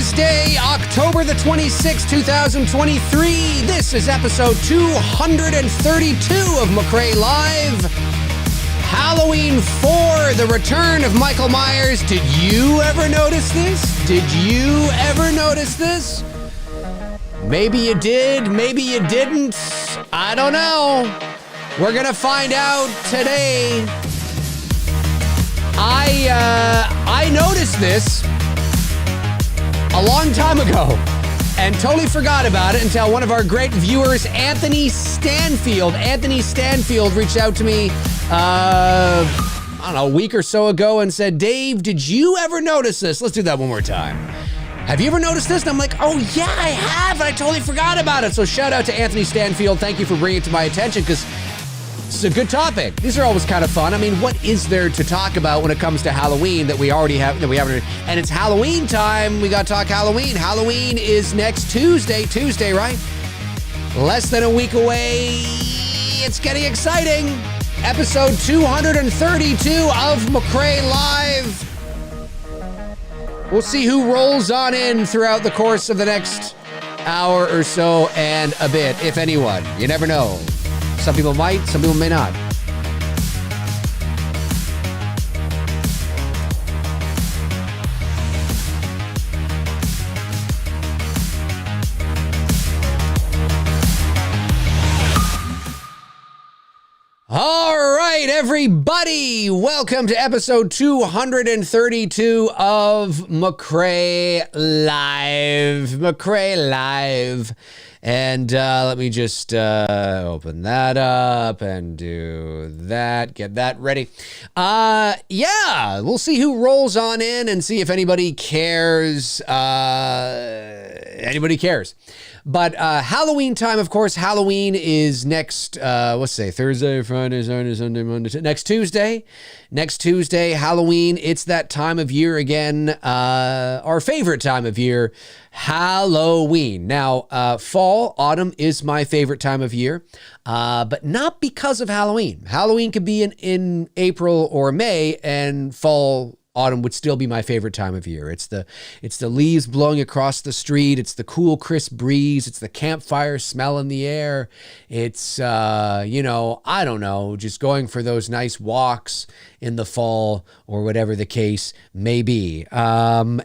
Wednesday, October the 26th, 2023. This is episode 232 of McRae Live. Halloween 4, the return of Michael Myers. Did you ever notice this? Maybe you did, maybe you didn't. I don't know. We're gonna find out today. I noticed this a long time ago and totally forgot about it until one of our great viewers, Anthony Stanfield reached out to me, I don't know, a week or so ago and said, Dave, did you ever notice this? Let's do that one more time. Have you ever noticed this? And I'm like, oh yeah, I have, and I totally forgot about it. So shout out to Anthony Stanfield. Thank you for bringing it to my attention, because it's a good topic. These are always kind of fun. I mean, what is there to talk about when it comes to Halloween that we already have, that we haven't? And it's Halloween time. We got to talk Halloween. Halloween is next Tuesday, right? Less than a week away. It's getting exciting. Episode 232 of McRae Live. We'll see who rolls on in throughout the course of the next hour or so and a bit, if anyone. You never know. Some people might, some people may not. All right, everybody. Welcome to episode 232 of McRae Live. And let me just open that up and do that, get that ready. Yeah, we'll see who rolls on in and see if anybody cares. But Halloween time, of course. Halloween is next, let's say Thursday, Friday, Saturday, Sunday, Monday, next Tuesday. Next Tuesday, Halloween. It's that time of year again, our favorite time of year, Halloween. Now, fall, autumn is my favorite time of year, but not because of Halloween. Halloween could be in April or May, and fall, autumn would still be my favorite time of year. It's the leaves blowing across the street. It's the cool, crisp breeze. It's the campfire smell in the air. It's, I don't know, just going for those nice walks in the fall or whatever the case may be. And,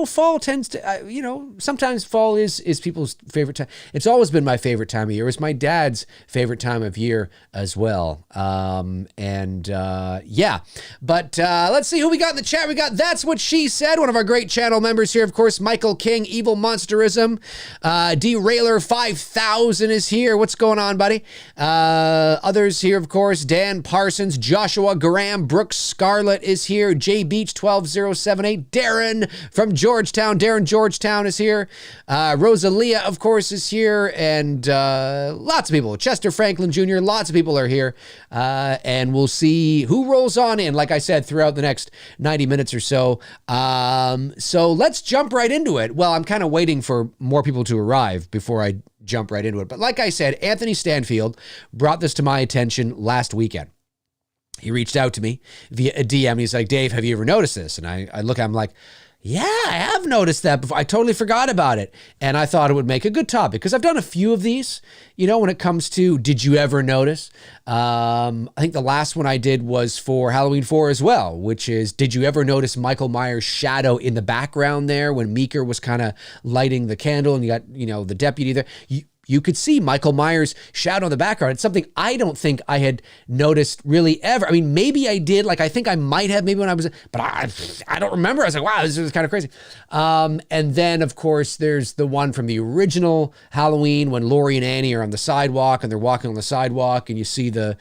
fall tends to, sometimes fall is people's favorite time. It's always been my favorite time of year. It was my dad's favorite time of year as well. Yeah, but let's see who we got in the chat. We got That's What She Said, one of our great channel members here. Of course, Michael King, Evil Monsterism, Derailer 5000 is here. What's going on, buddy? Others here, of course, Dan Parsons, Joshua Graham, Brooks Scarlett is here, J Beach 12078, Darren from Georgetown. Darren Georgetown is here. Rosalia, of course, is here, and lots of people. Chester Franklin Jr., lots of people are here, and we'll see who rolls on in, like I said, throughout the next 90 minutes or so. So let's jump right into it. Well, I'm kind of waiting for more people to arrive before I jump right into it. But like I said, Anthony Stanfield brought this to my attention last weekend. He reached out to me via a DM, and he's like, Dave, have you ever noticed this? And I look at him like, yeah, I have noticed that before. I totally forgot about it. And I thought it would make a good topic, because I've done a few of these, when it comes to, did you ever notice? I think the last one I did was for Halloween 4 as well, which is, did you ever notice Michael Myers' shadow in the background there when Meeker was kind of lighting the candle and you got, the deputy there? You could see Michael Myers' shadow in the background. It's something I don't think I had noticed really ever. I mean, maybe I did. Like, I think I might have, maybe when I was, but I don't remember. I was like, wow, this is kind of crazy. And then, of course, there's the one from the original Halloween when Laurie and Annie are on the sidewalk and they're walking on the sidewalk, and you see the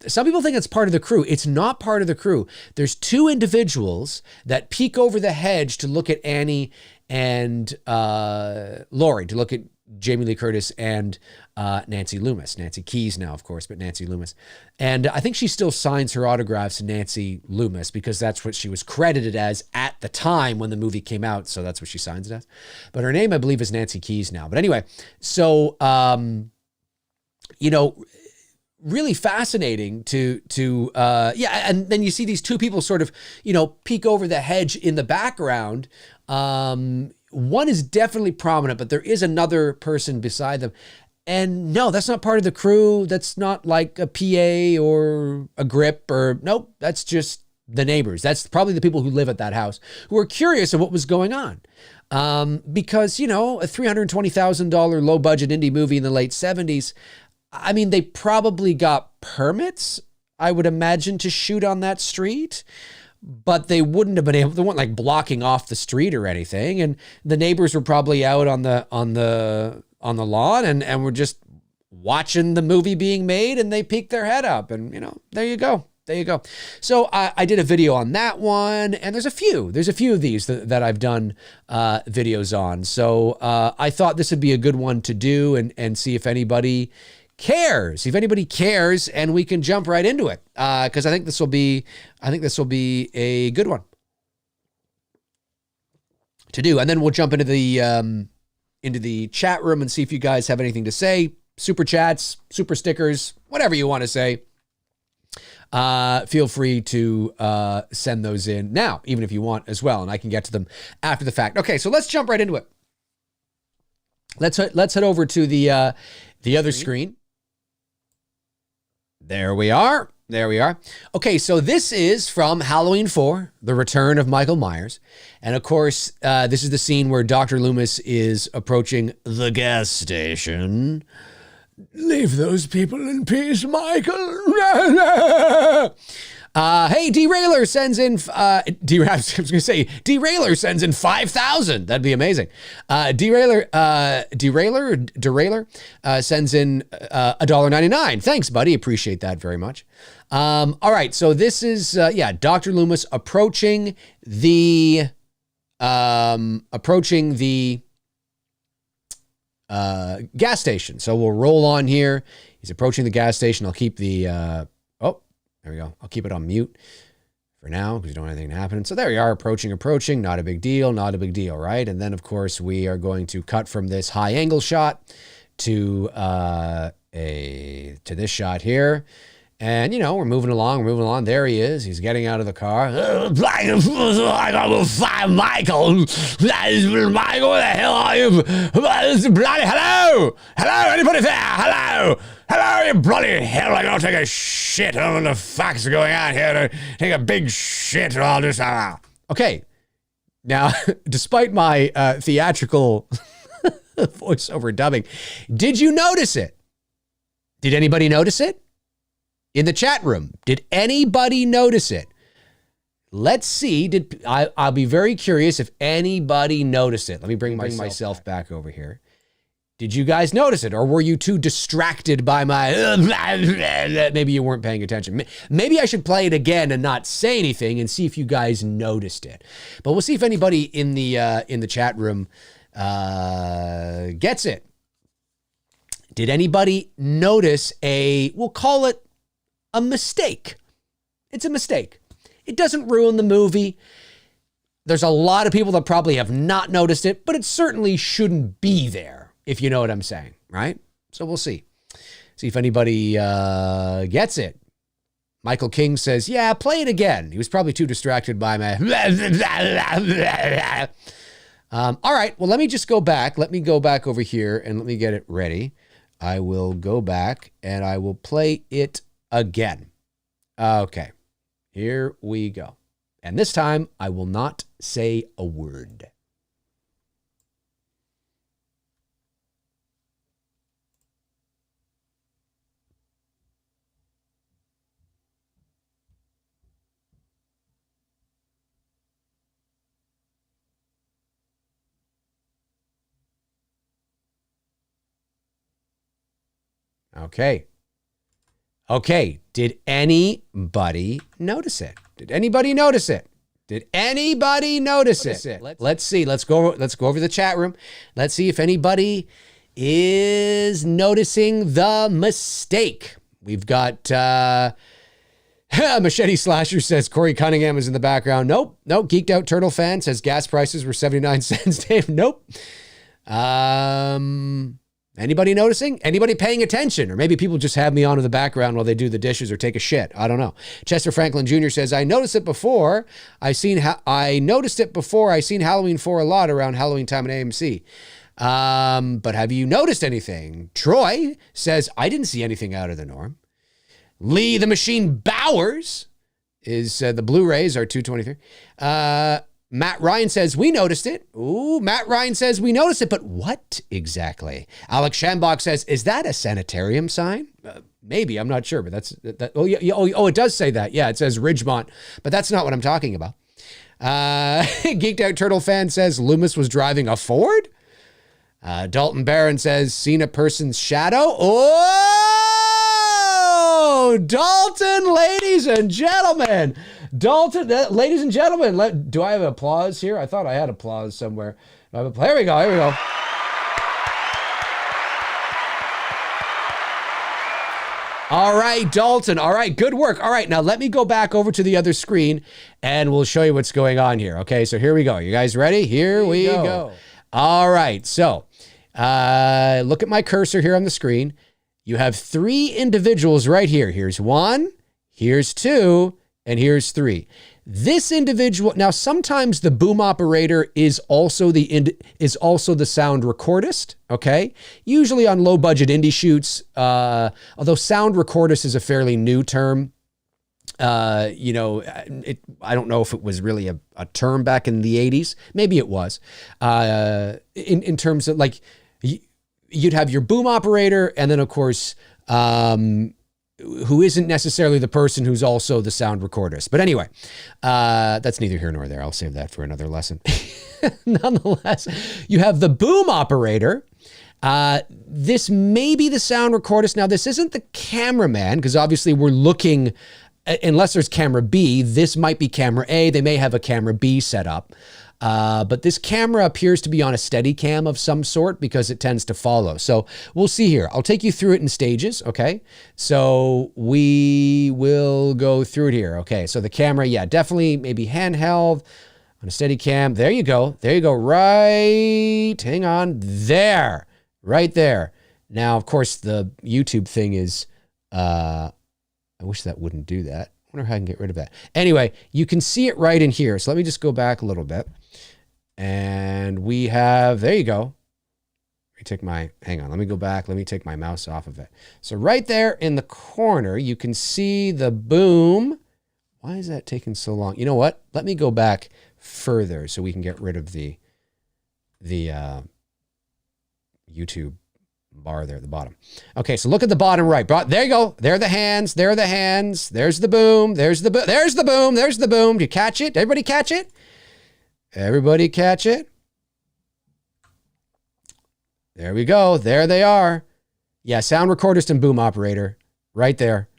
some people think it's part of the crew. It's not part of the crew. There's two individuals that peek over the hedge to look at Annie and Laurie, to look at Jamie Lee Curtis and Nancy Loomis. Nancy Keys now, of course, but Nancy Loomis. And I think she still signs her autographs to Nancy Loomis because that's what she was credited as at the time when the movie came out. So that's what she signs it as. But her name, I believe, is Nancy Keys now. But anyway, so, really fascinating yeah, and then you see these two people sort of, peek over the hedge in the background. One is definitely prominent, but there is another person beside them. And no, that's not part of the crew. That's not like a PA or a grip or nope. That's just the neighbors. That's probably the people who live at that house who are curious of what was going on. Because, a $320,000 low budget indie movie in the late 70s, I mean, they probably got permits, I would imagine, to shoot on that street, but they wouldn't have been able, they weren't like blocking off the street or anything. And the neighbors were probably out on the lawn and were just watching the movie being made, and they peeked their head up and, there you go. There you go. So I did a video on that one, and there's a few of these that I've done videos on. So I thought this would be a good one to do and see if anybody cares, and we can jump right into it. Cause I think this will be a good one to do. And then we'll jump into the chat room and see if you guys have anything to say. Super chats, super stickers, whatever you want to say. Feel free to send those in now, even if you want as well, and I can get to them after the fact. Okay, so let's jump right into it. Let's head over to the other screen. There we are. Okay, so this is from Halloween 4, The Return of Michael Myers. And of course, this is the scene where Dr. Loomis is approaching the gas station. Leave those people in peace, Michael. Hey, Derailer sends in, Derailer sends in 5,000. That'd be amazing. Derailer sends in $1.99. Thanks, buddy. Appreciate that very much. All right. So this is, Dr. Loomis approaching the gas station. So we'll roll on here. He's approaching the gas station. I'll keep the, there we go. I'll keep it on mute for now because you don't want anything to happen. So there we are, approaching. Not a big deal, right? And then, of course, we are going to cut from this high angle shot to this shot here. And, we're moving along. There he is. He's getting out of the car. Michael. Michael, where the hell are you? Bloody, hello, anybody there? Hello, you bloody hell. I'm going to take a shit. I don't know what the fuck's going on here. To take a big shit. Or I'll just, Okay. Now, despite my theatrical voiceover dubbing, did you notice it? Did anybody notice it? In the chat room, did anybody notice it? Let's see. I'll be very curious if anybody noticed it. Let me bring myself back over here. Did you guys notice it? Or were you too distracted by my... Maybe you weren't paying attention. Maybe I should play it again and not say anything and see if you guys noticed it. But we'll see if anybody in the chat room gets it. Did anybody notice we'll call it a mistake? It's a mistake. It doesn't ruin the movie. There's a lot of people that probably have not noticed it, but it certainly shouldn't be there, if you know what I'm saying, right? So we'll see. See if anybody gets it. Michael King says, yeah, play it again. He was probably too distracted by my... all right, well, let me just go back. Let me go back over here and let me get it ready. I will go back and I will play it again. Okay, here we go. And this time I will not say a word. Okay. Okay, did anybody notice it? Did anybody notice it? Let's see. Let's go over the chat room. Let's see if anybody is noticing the mistake. We've got Machete Slasher says Corey Cunningham is in the background. Nope. Geeked Out Turtle Fan says gas prices were 79 cents, Dave. Nope. Anybody noticing? Anybody paying attention? Or maybe people just have me on in the background while they do the dishes or take a shit. I don't know. Chester Franklin Jr. says, I noticed it before. I noticed it before. I seen Halloween 4 a lot around Halloween time at AMC. But have you noticed anything? Troy says, I didn't see anything out of the norm. Lee the Machine Bowers is the Blu-rays are $223. Matt Ryan says, we noticed it. Ooh, Matt Ryan says, we noticed it, but what exactly? Alex Shambach says, is that a sanitarium sign? Maybe, I'm not sure, but it does say that. Yeah, it says Ridgemont, but that's not what I'm talking about. Geeked Out Turtle Fan says, Loomis was driving a Ford? Dalton Barron says, seen a person's shadow? Oh, Dalton, ladies and gentlemen. Dalton, ladies and gentlemen, do I have applause here? I thought I had applause somewhere. Here we go, here we go. All right, Dalton. All right, good work. All right, now let me go back over to the other screen and we'll show you what's going on here. Okay, so here we go. You guys ready? Here we go. All right, so look at my cursor here on the screen. You have 3 individuals right here. Here's 1, here's 2, and here's 3. This individual, now sometimes the boom operator is also the sound recordist, okay? Usually on low budget indie shoots, although sound recordist is a fairly new term. I don't know if it was really a term back in the 80s. Maybe it was. In terms of like, you'd have your boom operator and then of course, who isn't necessarily the person who's also the sound recordist. But anyway, that's neither here nor there. I'll save that for another lesson. Nonetheless, you have the boom operator. This may be the sound recordist. Now, this isn't the cameraman, because obviously we're looking, unless there's camera B, this might be camera A. They may have a camera B set up. But this camera appears to be on a steady cam of some sort because it tends to follow. So we'll see here. I'll take you through it in stages, okay? So we will go through it here. Okay, so the camera, yeah, definitely maybe handheld on a steady cam. There you go. There you go. Right, hang on, there, right there. Now, of course, the YouTube thing is, I wish that wouldn't do that. I wonder how I can get rid of that. Anyway, you can see it right in here. So let me just go back a little bit. And we have, there you go. Hang on, let me go back. Let me take my mouse off of it. So right there in the corner, you can see the boom. Why is that taking so long? You know what? Let me go back further so we can get rid of the YouTube bar there at the bottom. Okay, so look at the bottom right. There you go. There are the hands. There are the hands. There's the boom. There's the boom. There's the boom. There's the boom. Do you catch it? Everybody catch it? Everybody catch it? There we go. There they are. Yeah, sound recordist and boom operator. Right there.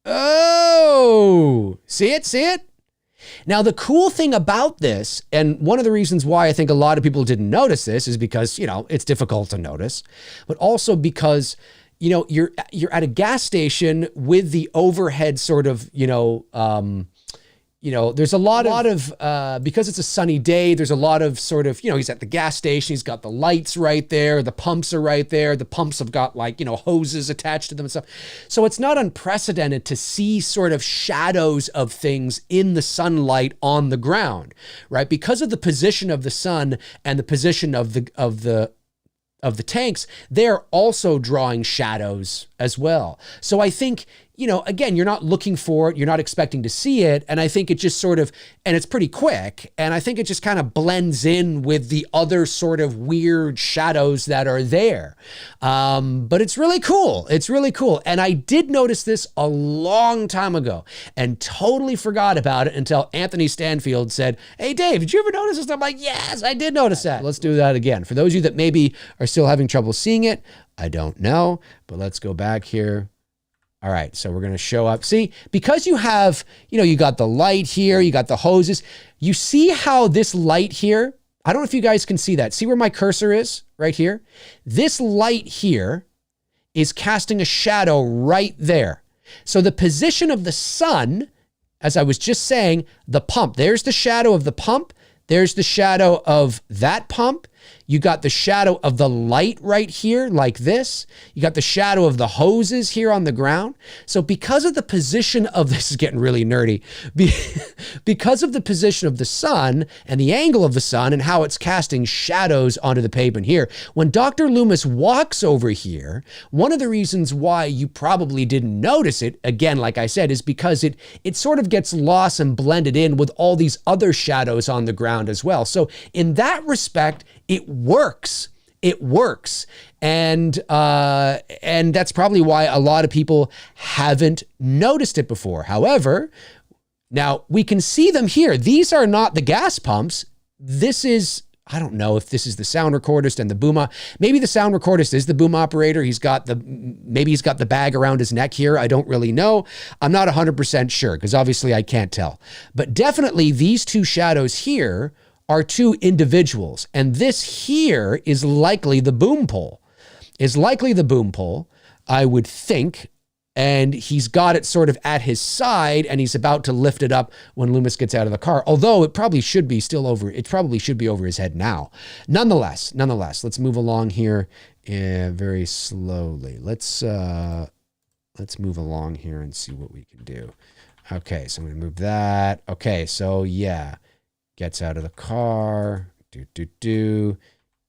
Oh! See it? See it? Now, the cool thing about this, and one of the reasons why I think a lot of people didn't notice this is because, it's difficult to notice, but also because, you're at a gas station with the overhead sort of, there's a lot of, because it's a sunny day, there's a lot of sort of, he's at the gas station, he's got the lights right there, the pumps are right there, the pumps have got hoses attached to them and stuff. So it's not unprecedented to see sort of shadows of things in the sunlight on the ground, right? Because of the position of the sun and the position of the tanks, they're also drawing shadows as well. So I think, again, you're not looking for it, you're not expecting to see it, and I think it just sort of, and it's pretty quick, and I think it just kind of blends in with the other sort of weird shadows that are there. But it's really cool. It's really cool. And I did notice this a long time ago and totally forgot about it until Anthony Stanfield said, hey, Dave, did you ever notice this? And I'm like, yes, I did notice that. Let's do that again. For those of you that maybe are still having trouble seeing it, I don't know, but let's go back here. All right, so we're going to show up. See, because you have, you got the light here, you got the hoses. You see how this light here, I don't know if you guys can see that. See where my cursor is right here? This light here is casting a shadow right there. So the position of the sun, as I was just saying, the pump, there's the shadow of the pump. There's the shadow of that pump. You got the shadow of the light right here, like this. You got the shadow of the hoses here on the ground. So because of the position of, this is getting really nerdy, because of the position of the sun and the angle of the sun and how it's casting shadows onto the pavement here, when Dr. Loomis walks over here, one of the reasons why you probably didn't notice it, again, like I said, is because it sort of gets lost and blended in with all these other shadows on the ground as well. So in that respect, it works. It works. And that's probably why a lot of people haven't noticed it before. However, now we can see them here. These are not the gas pumps. This is, I don't know if this is the sound recordist and the boom. Maybe the sound recordist is the boom operator. Maybe he's got the bag around his neck here. I don't really know. I'm not 100% sure because obviously I can't tell. But definitely these two shadows here are two individuals. And this here is likely the boom pole. I would think. And he's got it sort of at his side and he's about to lift it up when Loomis gets out of the car. Although it probably should be over his head now. Nonetheless, let's move along here very slowly. Let's move along here and see what we can do. Okay, so I'm going to move that. Okay, so yeah. Gets out of the car.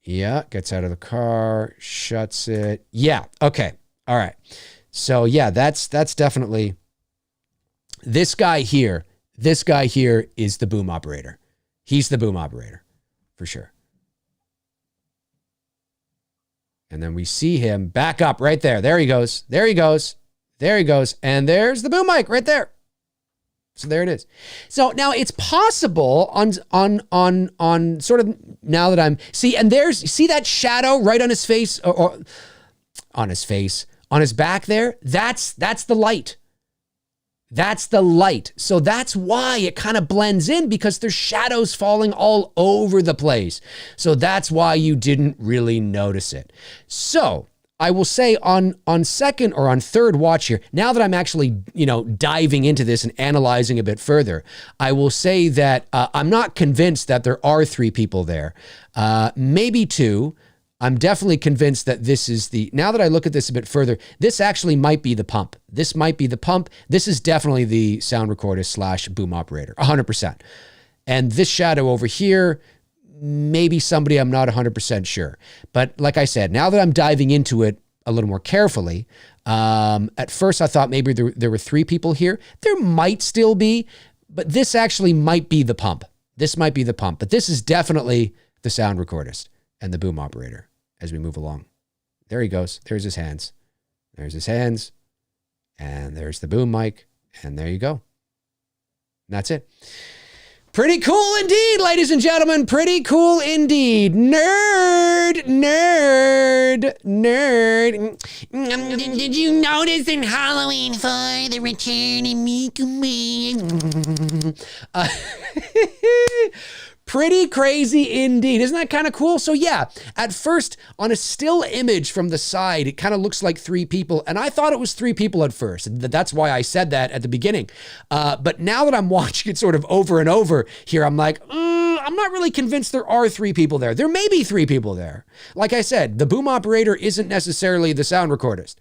Yeah, gets out of the car. Shuts it. Yeah, okay. All right. So yeah, that's definitely this guy here. This guy here is the boom operator. He's the boom operator for sure. And then we see him back up right there. There he goes. There he goes. There he goes. And there's the boom mic right there. So there it is. So now it's possible on sort of now that I'm see that shadow right on his face or on his face. On his back there, that's the light. That's the light. So that's why it kind of blends in because there's shadows falling all over the place. So that's why you didn't really notice it. So I will say on second or on third watch here, now that I'm actually, diving into this and analyzing a bit further, I will say that I'm not convinced that there are three people there. Maybe two. I'm definitely convinced that this is now that I look at this a bit further, this actually might be the pump. This might be the pump. This is definitely the sound recordist / boom operator, 100%. And this shadow over here, maybe somebody I'm not 100% sure. But like I said, now that I'm diving into it a little more carefully, at first I thought maybe there were three people here. There might still be, but this actually might be the pump. This might be the pump, but this is definitely the sound recordist and the boom operator. As we move along. There he goes. There's his hands. There's his hands. And there's the boom mic. And there you go. And that's it. Pretty cool indeed, ladies and gentlemen. Pretty cool indeed. Nerd. Did you notice in Halloween 4, the return of McRae? Pretty crazy indeed. Isn't that kind of cool? So yeah, at first on a still image from the side, it kind of looks like three people. And I thought it was three people at first. That's why I said that at the beginning. But now that I'm watching it sort of over and over here, I'm like, I'm not really convinced there are three people there. There may be three people there. Like I said, the boom operator isn't necessarily the sound recordist,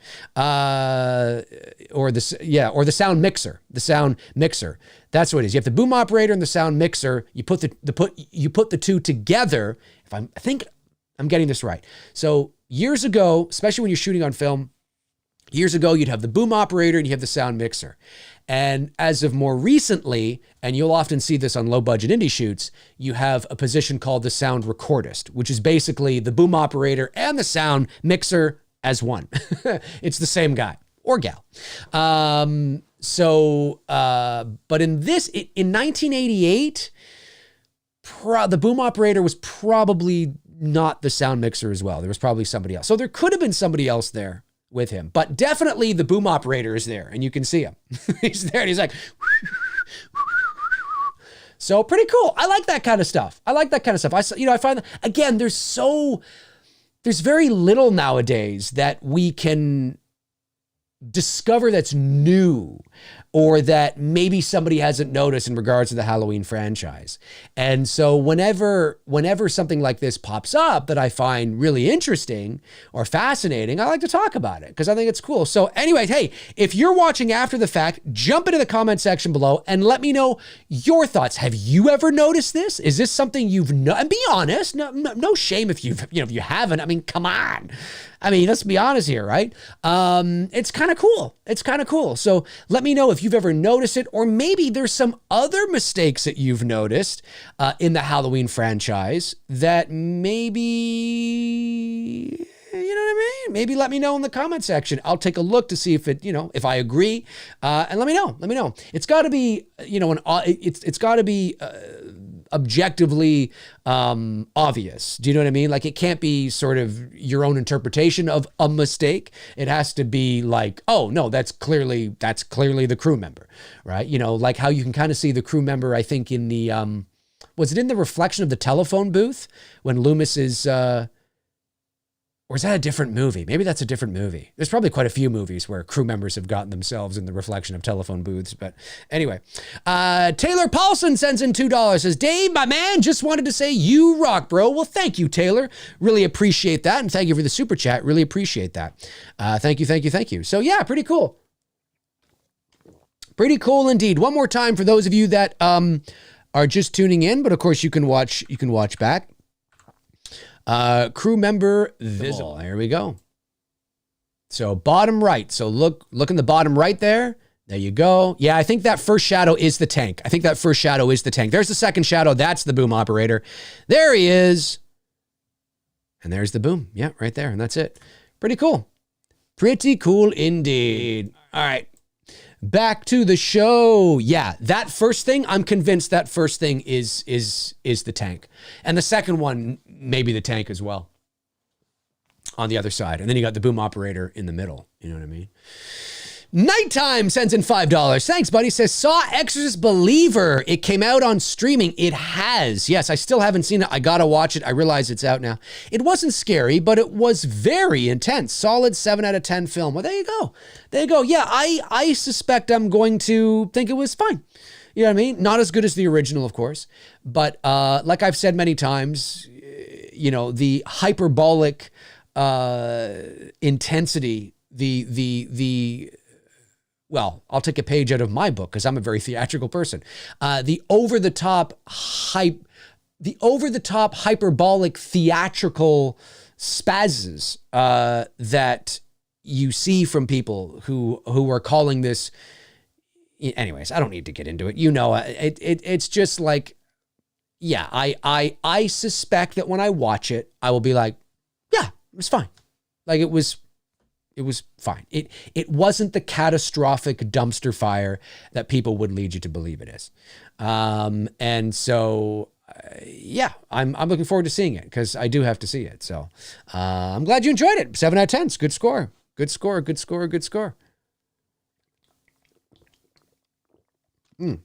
or the sound mixer. The sound mixer. That's what it is. You have the boom operator and the sound mixer. You put the two together. I think I'm getting this right. So years ago, especially when you're shooting on film, years ago you'd have the boom operator and you have the sound mixer. And as of more recently, and you'll often see this on low budget indie shoots, you have a position called the sound recordist, which is basically the boom operator and the sound mixer as one. It's the same guy or gal. But in 1988, the boom operator was probably not the sound mixer as well. There was probably somebody else. So there could have been somebody else there with him, but definitely the boom operator is there and you can see him. He's there and he's like, so pretty cool. I like that kind of stuff. I find that, again, there's very little nowadays that we can discover that's new. or that maybe somebody hasn't noticed in regards to the Halloween franchise. And so whenever something like this pops up that I find really interesting or fascinating, I like to talk about it because I think it's cool. So anyways, hey, if you're watching after the fact, jump into the comment section below and let me know your thoughts. Have you ever noticed this? Is this something you've and be honest, no shame if if you haven't. I mean, come on. I mean, let's be honest here, right? It's kind of cool. It's kind of cool. So let me know if you've ever noticed it, or maybe there's some other mistakes that you've noticed in the Halloween franchise that maybe, you know what I mean? Maybe let me know in the comment section. I'll take a look to see if it, if I agree, and let me know. Let me know. It's got to be, it's got to be objectively obvious. Do you know what I mean? Like, it can't be sort of your own interpretation of a mistake. It has to be like, oh no, that's clearly the crew member, right? Like how you can kind of see the crew member, I think in the, was it in the reflection of the telephone booth when Loomis is, or is that a different movie? Maybe that's a different movie. There's probably quite a few movies where crew members have gotten themselves in the reflection of telephone booths. But anyway, Taylor Paulson sends in $2. Says, Dave, my man, just wanted to say you rock, bro. Well, thank you, Taylor. Really appreciate that. And thank you for the super chat. Really appreciate that. Thank you. So yeah, pretty cool. Pretty cool indeed. One more time for those of you that are just tuning in, but of course you can watch back. Crew member visible. There we go. So bottom right. So look in the bottom right there. There you go. Yeah, I think that first shadow is the tank. There's the second shadow. That's the boom operator. There he is. And there's the boom. Yeah, right there. And that's it. Pretty cool. Pretty cool indeed. All right. Back to the show. Yeah, that first thing, I'm convinced that first thing is the tank. And the second one, maybe the tank as well. On the other side. And then you got the boom operator in the middle. You know what I mean? Nighttime sends in $5. Thanks, buddy. Says, saw Exorcist Believer. It came out on streaming. It has. Yes, I still haven't seen it. I gotta watch it. I realize it's out now. It wasn't scary, but it was very intense. Solid 7 out of 10 film. Well, there you go. There you go. Yeah, I suspect I'm going to think it was fine. You know what I mean? Not as good as the original, of course. But like I've said many times, the hyperbolic intensity, well, I'll take a page out of my book because I'm a very theatrical person. The over-the-top hyperbolic theatrical spazzes that you see from people who are calling this. Anyways, I don't need to get into it. It's just like, yeah, I suspect that when I watch it, I will be like, yeah, it was fine. Like it was fine. It wasn't the catastrophic dumpster fire that people would lead you to believe it is. And so, yeah, I'm looking forward to seeing it because I do have to see it. So I'm glad you enjoyed it. 7 out of 10. It's good score. Good score. Man,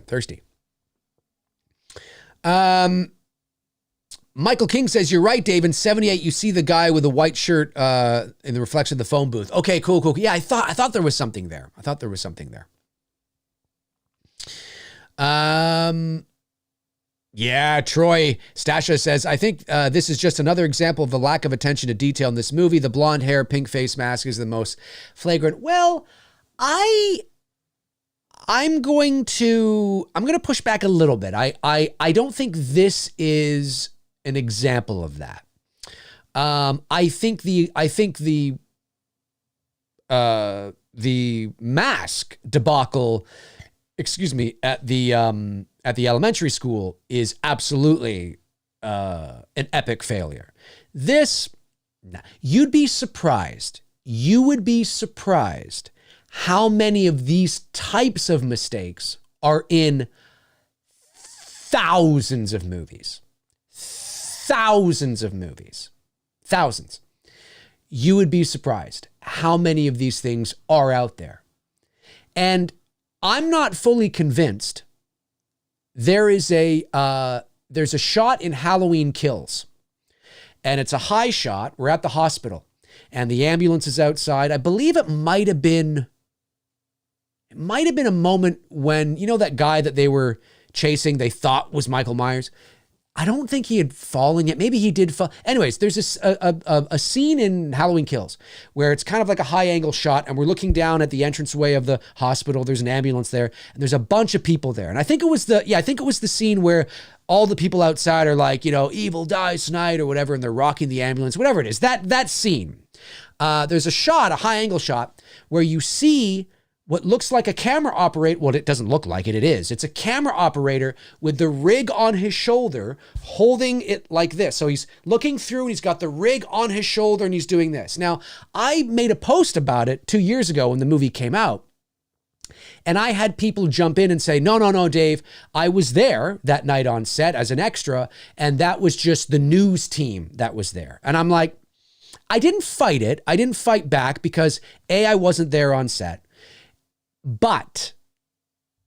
thirsty. Michael King says, you're right, Dave. In 78, you see the guy with the white shirt in the reflection of the phone booth. Okay, cool. Yeah, I thought there was something there. Yeah, Troy Stasha says, I think this is just another example of the lack of attention to detail in this movie. The blonde hair, pink face mask is the most flagrant. Well, I'm going to push back a little bit. I don't think this is an example of that. I think the mask debacle, at the elementary school is absolutely an epic failure. This, you'd be surprised. You would be surprised how many of these types of mistakes are in thousands of movies. Thousands. You would be surprised how many of these things are out there. And I'm not fully convinced. There's a shot in Halloween Kills, and it's a high shot. We're at the hospital, and the ambulance is outside. I believe it might have been might have been a moment when, you know, that guy that they were chasing, they thought was Michael Myers. I don't think he had fallen yet. Maybe he did fall. Anyways, there's a scene in Halloween Kills where it's kind of like a high angle shot and we're looking down at the entranceway of the hospital. There's an ambulance there and there's a bunch of people there. And I think it was the scene where all the people outside are like, you know, evil dies tonight or whatever, and they're rocking the ambulance, whatever it is. That scene. There's a shot, a high angle shot, where you see what looks like a camera operator. Well, it doesn't look like it. It is. It's a camera operator with the rig on his shoulder, holding it like this. So he's looking through and he's got the rig on his shoulder and he's doing this. Now, I made a post about it 2 years ago when the movie came out. And I had people jump in and say, no, Dave, I was there that night on set as an extra, and that was just the news team that was there. And I'm like, I didn't fight it. I didn't fight back because I wasn't there on set. But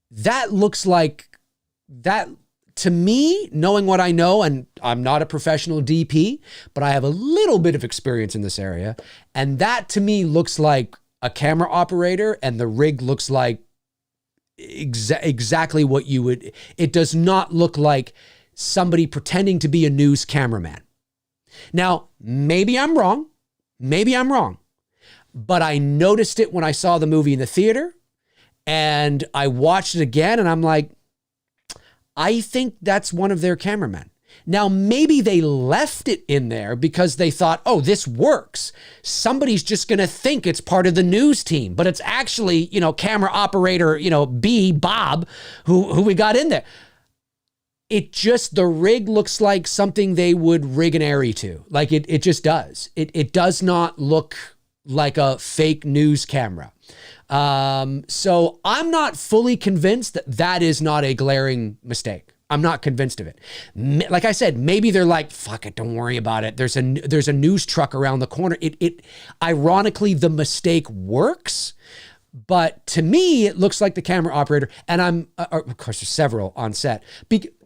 that looks like that to me, knowing what I know, and I'm not a professional DP, but I have a little bit of experience in this area. And that to me looks like a camera operator, and the rig looks like exactly what you would. It does not look like somebody pretending to be a news cameraman. Now, maybe I'm wrong, but I noticed it when I saw the movie in the theater. And I watched it again and I'm like, I think that's one of their cameramen. Now, maybe they left it in there because they thought, oh, this works. Somebody's just going to think it's part of the news team, but it's actually, you know, camera operator, you know, Bob, who we got in there. It just, the rig looks like something they would rig an Airy to. Like it just does. It does not look like a fake news camera. So I'm not fully convinced that that is not a glaring mistake. I'm not convinced of it. Like I said, maybe they're like, fuck it, don't worry about it. There's a news truck around the corner. It ironically, the mistake works, but to me, it looks like the camera operator. And of course, there's several on set.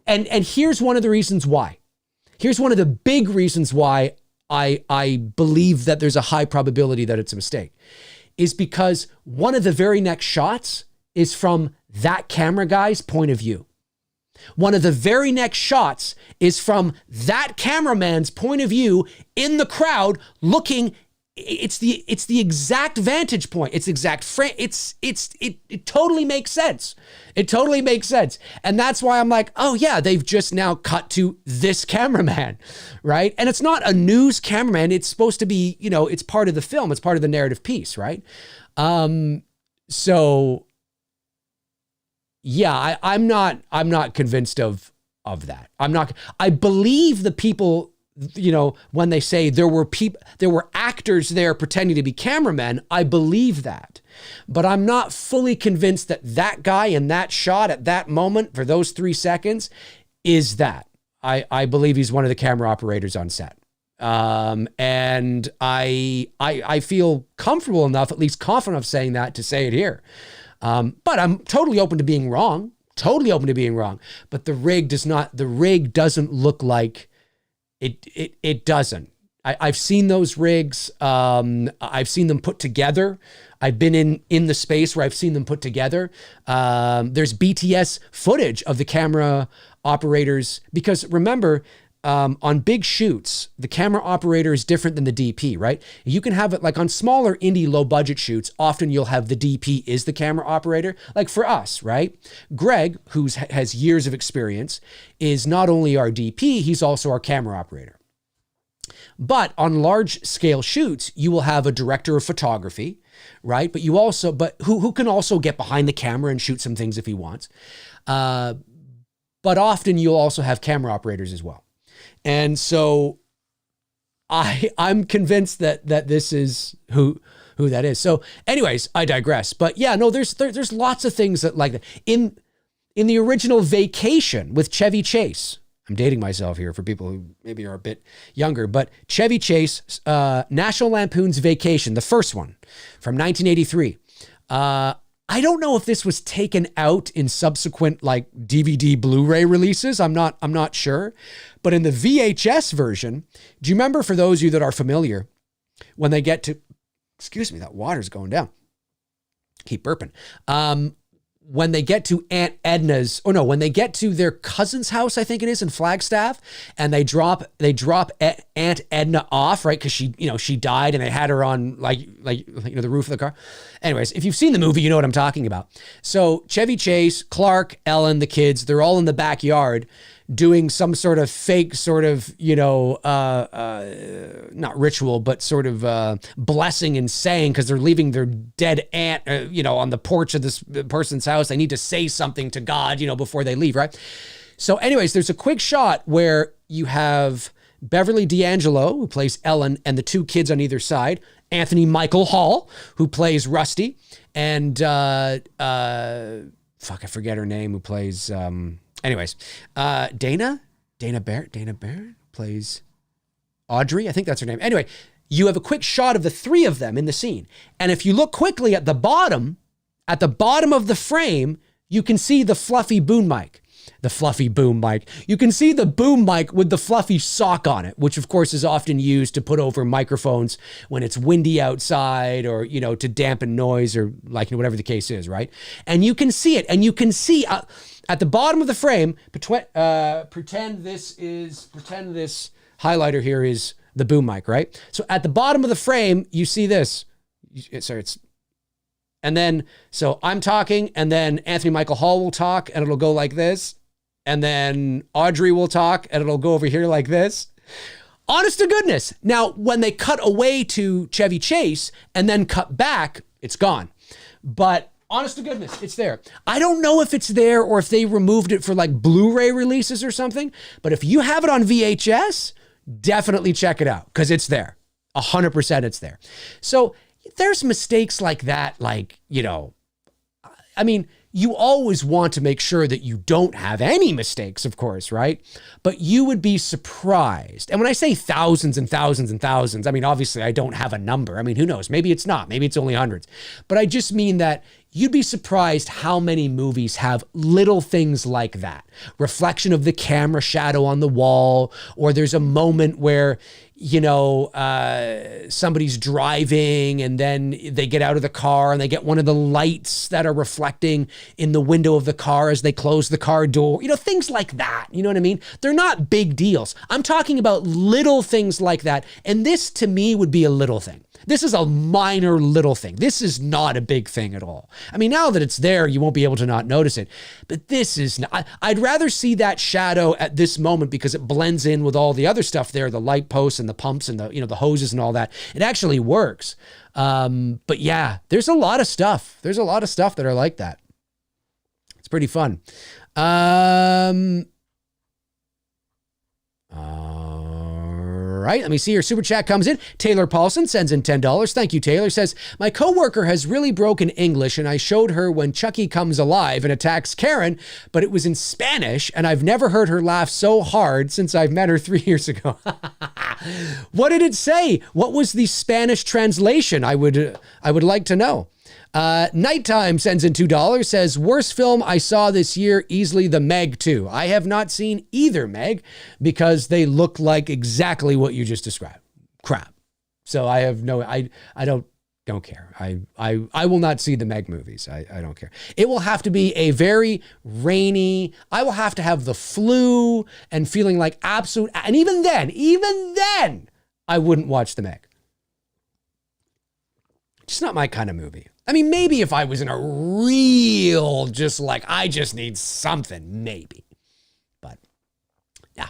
And here's one of the reasons why. Here's one of the big reasons why I believe that there's a high probability that it's a mistake. Is because one of the very next shots is from that camera guy's point of view. One of the very next shots is from that cameraman's point of view in the crowd looking. It's the exact vantage point. It's exact frame. It totally makes sense. It totally makes sense. And that's why I'm like, oh yeah, they've just now cut to this cameraman, right? And it's not a news cameraman. It's supposed to be, you know, it's part of the film. It's part of the narrative piece, right? So yeah, I'm not convinced of that. I believe the people, you know, when they say there were actors there pretending to be cameramen, I believe that. But I'm not fully convinced that that guy in that shot at that moment for those 3 seconds is that. I believe he's one of the camera operators on set. And I feel comfortable enough, at least confident of saying that, to say it here. But I'm totally open to being wrong. But the rig doesn't look like it doesn't. I've seen those rigs. I've seen them put together. I've been in the space where I've seen them put together. There's BTS footage of the camera operators, because remember, on big shoots, the camera operator is different than the DP, right? You can have it like on smaller indie low budget shoots. Often you'll have the DP is the camera operator. Like for us, right? Greg, who has years of experience, is not only our DP, he's also our camera operator. But on large scale shoots, you will have a director of photography, right? But who can also get behind the camera and shoot some things if he wants. But often you'll also have camera operators as well. And so I'm convinced that this is who that is. So anyways, I digress. But yeah, no, there's lots of things that like that. In the original Vacation with Chevy Chase, I'm dating myself here for people who maybe are a bit younger, but Chevy Chase, National Lampoon's Vacation, the first one from 1983. I don't know if this was taken out in subsequent like DVD Blu-ray releases. I'm not sure. But in the VHS version, do you remember, for those of you that are familiar, when they get to, excuse me, that water's going down. Keep burping. When they get to when they get to their cousin's house, I think it is in Flagstaff, and they drop Aunt Edna off, right? Because she died, and they had her on the roof of the car. Anyways, if you've seen the movie, you know what I'm talking about. So Chevy Chase, Clark, Ellen, the kids, they're all in the backyard doing some sort of fake not ritual, but sort of blessing and saying, because they're leaving their dead aunt, on the porch of this person's house. They need to say something to God, before they leave, right? So anyways, there's a quick shot where you have Beverly D'Angelo, who plays Ellen, and the two kids on either side, Anthony Michael Hall, who plays Rusty, and I forget her name, who plays... Anyways, Dana Barrett plays Audrey. I think that's her name. Anyway, you have a quick shot of the three of them in the scene. And if you look quickly at the bottom of the frame, you can see the fluffy boom mic. You can see the boom mic with the fluffy sock on it, which of course is often used to put over microphones when it's windy outside, or, to dampen noise, or whatever the case is, right? And you can see it, and you can see at the bottom of the frame, pretend this highlighter here is the boom mic, right? So at the bottom of the frame, you see this. And then, so I'm talking, and then Anthony Michael Hall will talk, and it'll go like this. And then Audrey will talk, and it'll go over here like this. Honest to goodness. Now, when they cut away to Chevy Chase and then cut back, it's gone. But honest to goodness, it's there. I don't know if it's there or if they removed it for Blu-ray releases or something, but if you have it on VHS, definitely check it out, because it's there. 100% it's there. So there's mistakes like that, you always want to make sure that you don't have any mistakes, of course, right? But you would be surprised. And when I say thousands and thousands and thousands, obviously I don't have a number. Who knows? Maybe it's not. Maybe it's only hundreds. But I just mean that you'd be surprised how many movies have little things like that. Reflection of the camera shadow on the wall, or there's a moment where, somebody's driving and then they get out of the car and they get one of the lights that are reflecting in the window of the car as they close the car door. Things like that. You know what I mean? They're not big deals. I'm talking about little things like that. And this, to me, would be a little thing. This is a minor little thing. This is not a big thing at all. Now that it's there, you won't be able to not notice it. But this is not. I'd rather see that shadow at this moment because it blends in with all the other stuff there, the light posts and the pumps and the hoses and all that. It actually works. But yeah, there's a lot of stuff. There's a lot of stuff that are like that. It's pretty fun. All right, let me see. Your super chat comes in. Taylor Paulson sends in $10. Thank you, Taylor. Says, my coworker has really broken English, and I showed her when Chucky comes alive and attacks Karen, but it was in Spanish, and I've never heard her laugh so hard since I've met her 3 years ago. What did it say? What was the Spanish translation? I would like to know. Nighttime sends in $2, says, worst film I saw this year, easily The Meg 2. I have not seen either Meg because they look like exactly what you just described. Crap. So I have I don't care. I will not see the Meg movies. I don't care. It will have to be a very rainy, I will have to have the flu and feeling like absolute, and even then, I wouldn't watch the Meg. Just not my kind of movie. Maybe if I was in a real, I just need something, maybe. But, yeah.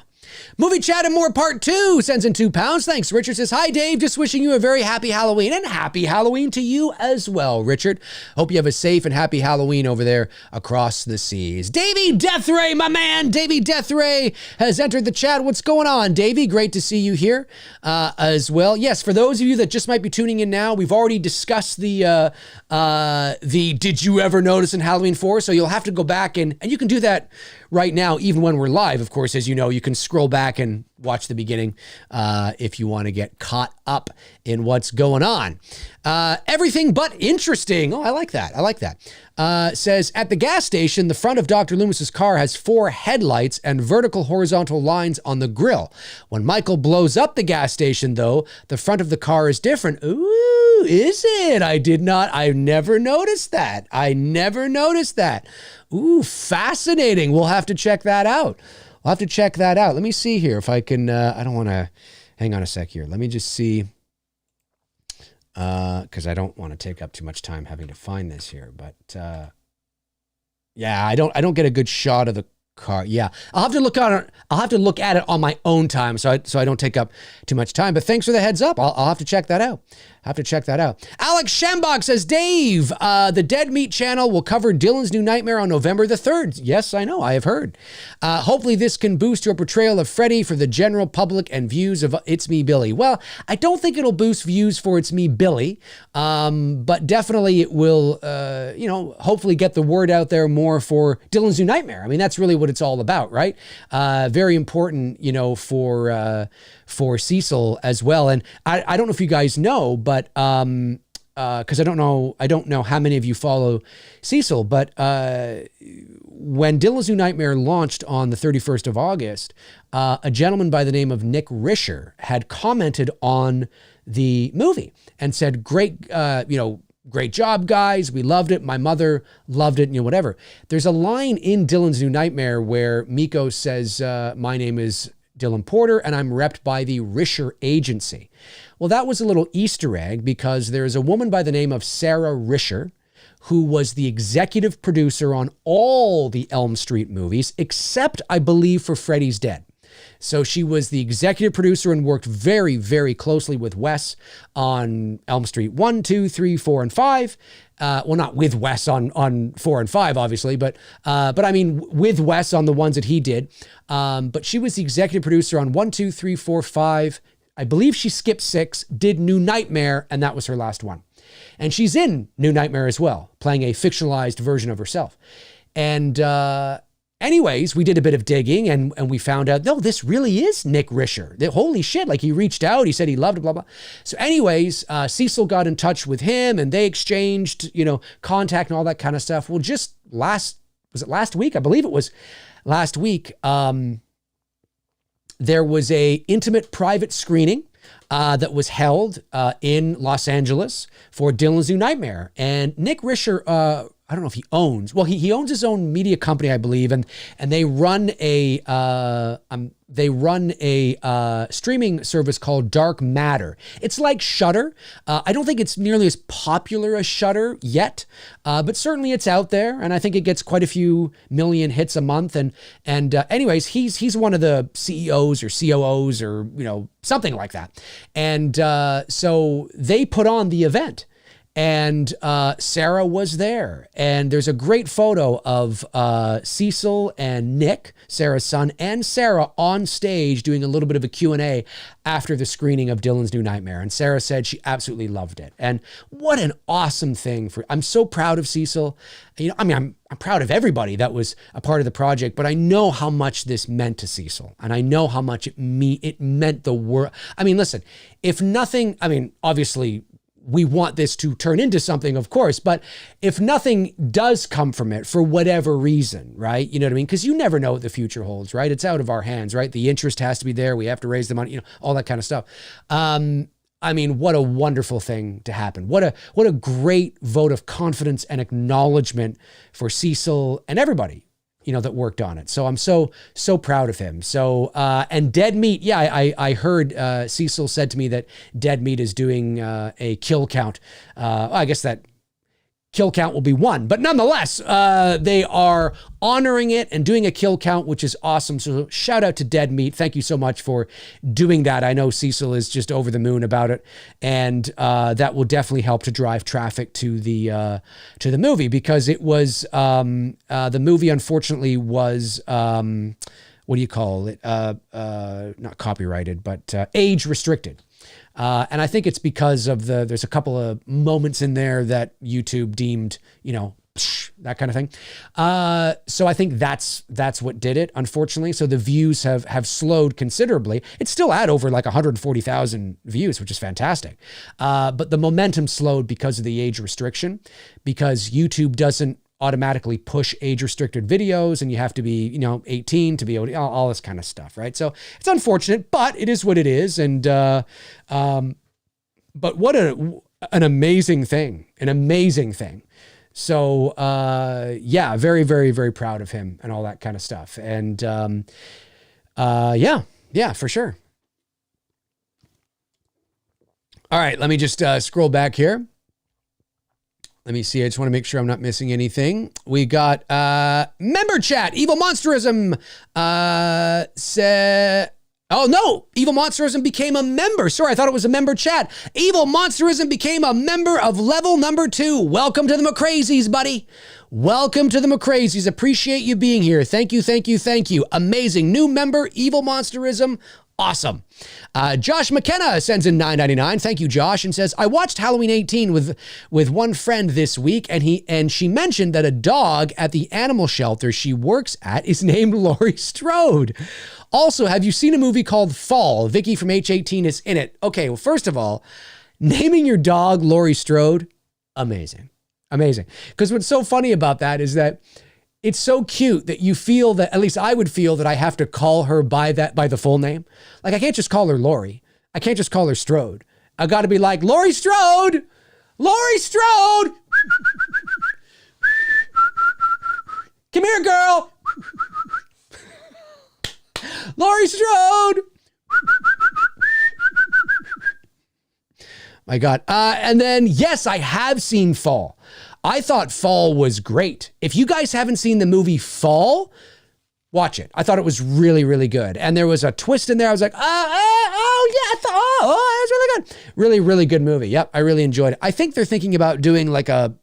Movie Chat and More Part 2 sends in £2. Thanks, Richard. Says, hi, Dave. Just wishing you a very happy Halloween. And happy Halloween to you as well, Richard. Hope you have a safe and happy Halloween over there across the seas. Davey Deathray, my man. Davey Deathray has entered the chat. What's going on, Davey? Great to see you here as well. Yes, for those of you that just might be tuning in now, we've already discussed the Did You Ever Notice in Halloween 4? So you'll have to go back and you can do that right now, even when we're live. Of course, as you know, you can scroll scroll back and watch the beginning if you want to get caught up in what's going on. Everything but interesting. Oh, I like that. I like that. Says, at the gas station, the front of Dr. Loomis's car has 4 headlights and vertical horizontal lines on the grill. When Michael blows up the gas station, though, the front of the car is different. Ooh, is it? I never noticed that. Ooh, fascinating. We'll have to check that out. Let me see here if I can, I don't want to, hang on a sec here. Let me just see, because I don't want to take up too much time having to find this here. But yeah, I don't get a good shot of the car. Yeah, I'll have to look at it on my own time, so I don't take up too much time. But thanks for the heads up. I'll have to check that out. Alex Shambach says, Dave, the Dead Meat channel will cover Dylan's New Nightmare on November the 3rd. Yes, I know. I have heard. Hopefully this can boost your portrayal of Freddy for the general public and views of It's Me, Billy. Well, I don't think it'll boost views for It's Me, Billy, but definitely it will, hopefully get the word out there more for Dylan's New Nightmare. I mean, that's really what it's all about, right? Very important, for Cecil as well. And I don't know if you guys know, but because I don't know how many of you follow Cecil, but when Dylan's New Nightmare launched on the 31st of August, a gentleman by the name of Nick Risher had commented on the movie and said, great job, guys. We loved it. My mother loved it, whatever. There's a line in Dylan's New Nightmare where Miko says, my name is Dylan Porter, and I'm repped by the Risher Agency. Well, that was a little Easter egg because there's a woman by the name of Sarah Risher who was the executive producer on all the Elm Street movies, except, I believe, for Freddy's Dead. So she was the executive producer and worked very, very closely with Wes on Elm Street 1, 2, 3, 4, and 5. Well, not with Wes on 4 and 5, obviously, but I mean with Wes on the ones that he did. But she was the executive producer on 1, 2, 3, 4, 5. I believe she skipped 6, did New Nightmare, and that was her last one. And she's in New Nightmare as well, playing a fictionalized version of herself. And anyways, we did a bit of digging and we found out, no, this really is Nick Risher. Holy shit, like he reached out, he said he loved it, blah, blah. So anyways, Cecil got in touch with him and they exchanged, contact and all that kind of stuff. Well, just last week? I believe it was last week. There was a intimate private screening that was held in Los Angeles for Dylan's New Nightmare. And Nick Risher, I don't know if he owns his own media company, I believe, and they run a streaming service called Dark Matter. It's like Shudder. I don't think it's nearly as popular as Shudder yet, but certainly it's out there, and I think it gets quite a few million hits a month. And anyways, he's one of the CEOs or COOs or something like that. And so they put on the event. And Sarah was there. And there's a great photo of Cecil and Nick, Sarah's son, and Sarah on stage doing a little bit of a Q&A after the screening of Dylan's New Nightmare. And Sarah said she absolutely loved it. And what an awesome thing. I'm so proud of Cecil. I'm proud of everybody that was a part of the project, but I know how much this meant to Cecil. And I know how much it meant the world. I mean, listen, if nothing, obviously, we want this to turn into something, of course, but if nothing does come from it for whatever reason, right? You know what I mean? Because you never know what the future holds, right? It's out of our hands, right? The interest has to be there. We have to raise the money, all that kind of stuff. What a wonderful thing to happen. What a great vote of confidence and acknowledgement for Cecil and everybody, that worked on it. So I'm so proud of him. So, and Dead Meat, yeah, I heard Cecil said to me that Dead Meat is doing a kill count. I guess that kill count will be 1, but nonetheless, they are honoring it and doing a kill count, which is awesome. So shout out to Dead Meat. Thank you so much for doing that. I know Cecil is just over the moon about it, and that will definitely help to drive traffic to the movie, because it was the movie unfortunately was what do you call it? Not copyrighted, but age restricted. And I think it's because of there's a couple of moments in there that YouTube deemed, that kind of thing. So I think that's what did it, unfortunately. So the views have slowed considerably. It's still at over like 140,000 views, which is fantastic. But the momentum slowed because of the age restriction, because YouTube doesn't automatically push age-restricted videos, and you have to be, 18 to be able to, all this kind of stuff, right? So it's unfortunate, but it is what it is. And but what an amazing thing, So yeah, very, very, very proud of him and all that kind of stuff. And yeah, for sure. All right, let me just scroll back here. Let me see. I just want to make sure I'm not missing anything. We got member chat. Evil Monsterism said, oh no, Evil Monsterism became a member. Sorry, I thought it was a member chat. Evil Monsterism became a member of level number 2. Welcome to the McRae's, buddy. Welcome to the McRae's. Appreciate you being here. Thank you, thank you, thank you. Amazing. New member, Evil Monsterism. Awesome. Josh McKenna sends in $9.99. Thank you, Josh, and says, I watched Halloween 18 with one friend this week, and she mentioned that a dog at the animal shelter she works at is named Laurie Strode. Also, have you seen a movie called Fall? Vicky from H18 is in it. Okay, well, first of all, naming your dog Laurie Strode, amazing. Amazing. Because what's so funny about that is that it's so cute that you feel that, at least I would feel that I have to call her by the full name. Like, I can't just call her Laurie. I can't just call her Strode. I got to be like, Laurie Strode! Laurie Strode! Come here, girl! Laurie Strode! My God. And then, yes, I have seen Fall. I thought Fall was great. If you guys haven't seen the movie Fall, watch it. I thought it was really, really good. And there was a twist in there. I was like, that's really good. Really, really good movie. Yep, I really enjoyed it. I think they're thinking about doing like a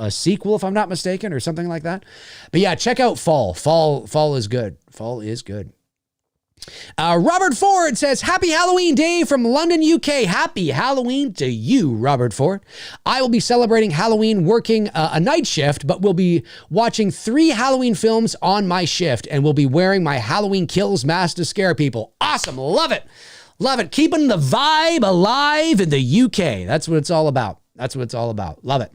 sequel, if I'm not mistaken, or something like that. But yeah, check out Fall. Fall is good. Fall is good. Robert Ford says, Happy Halloween Day from London, UK. Happy Halloween to you, Robert Ford. I will be celebrating Halloween working a night shift, but will be watching 3 Halloween films on my shift and will be wearing my Halloween Kills mask to scare people. Awesome. Love it. Love it. Keeping the vibe alive in the UK. That's what it's all about. That's what it's all about. Love it.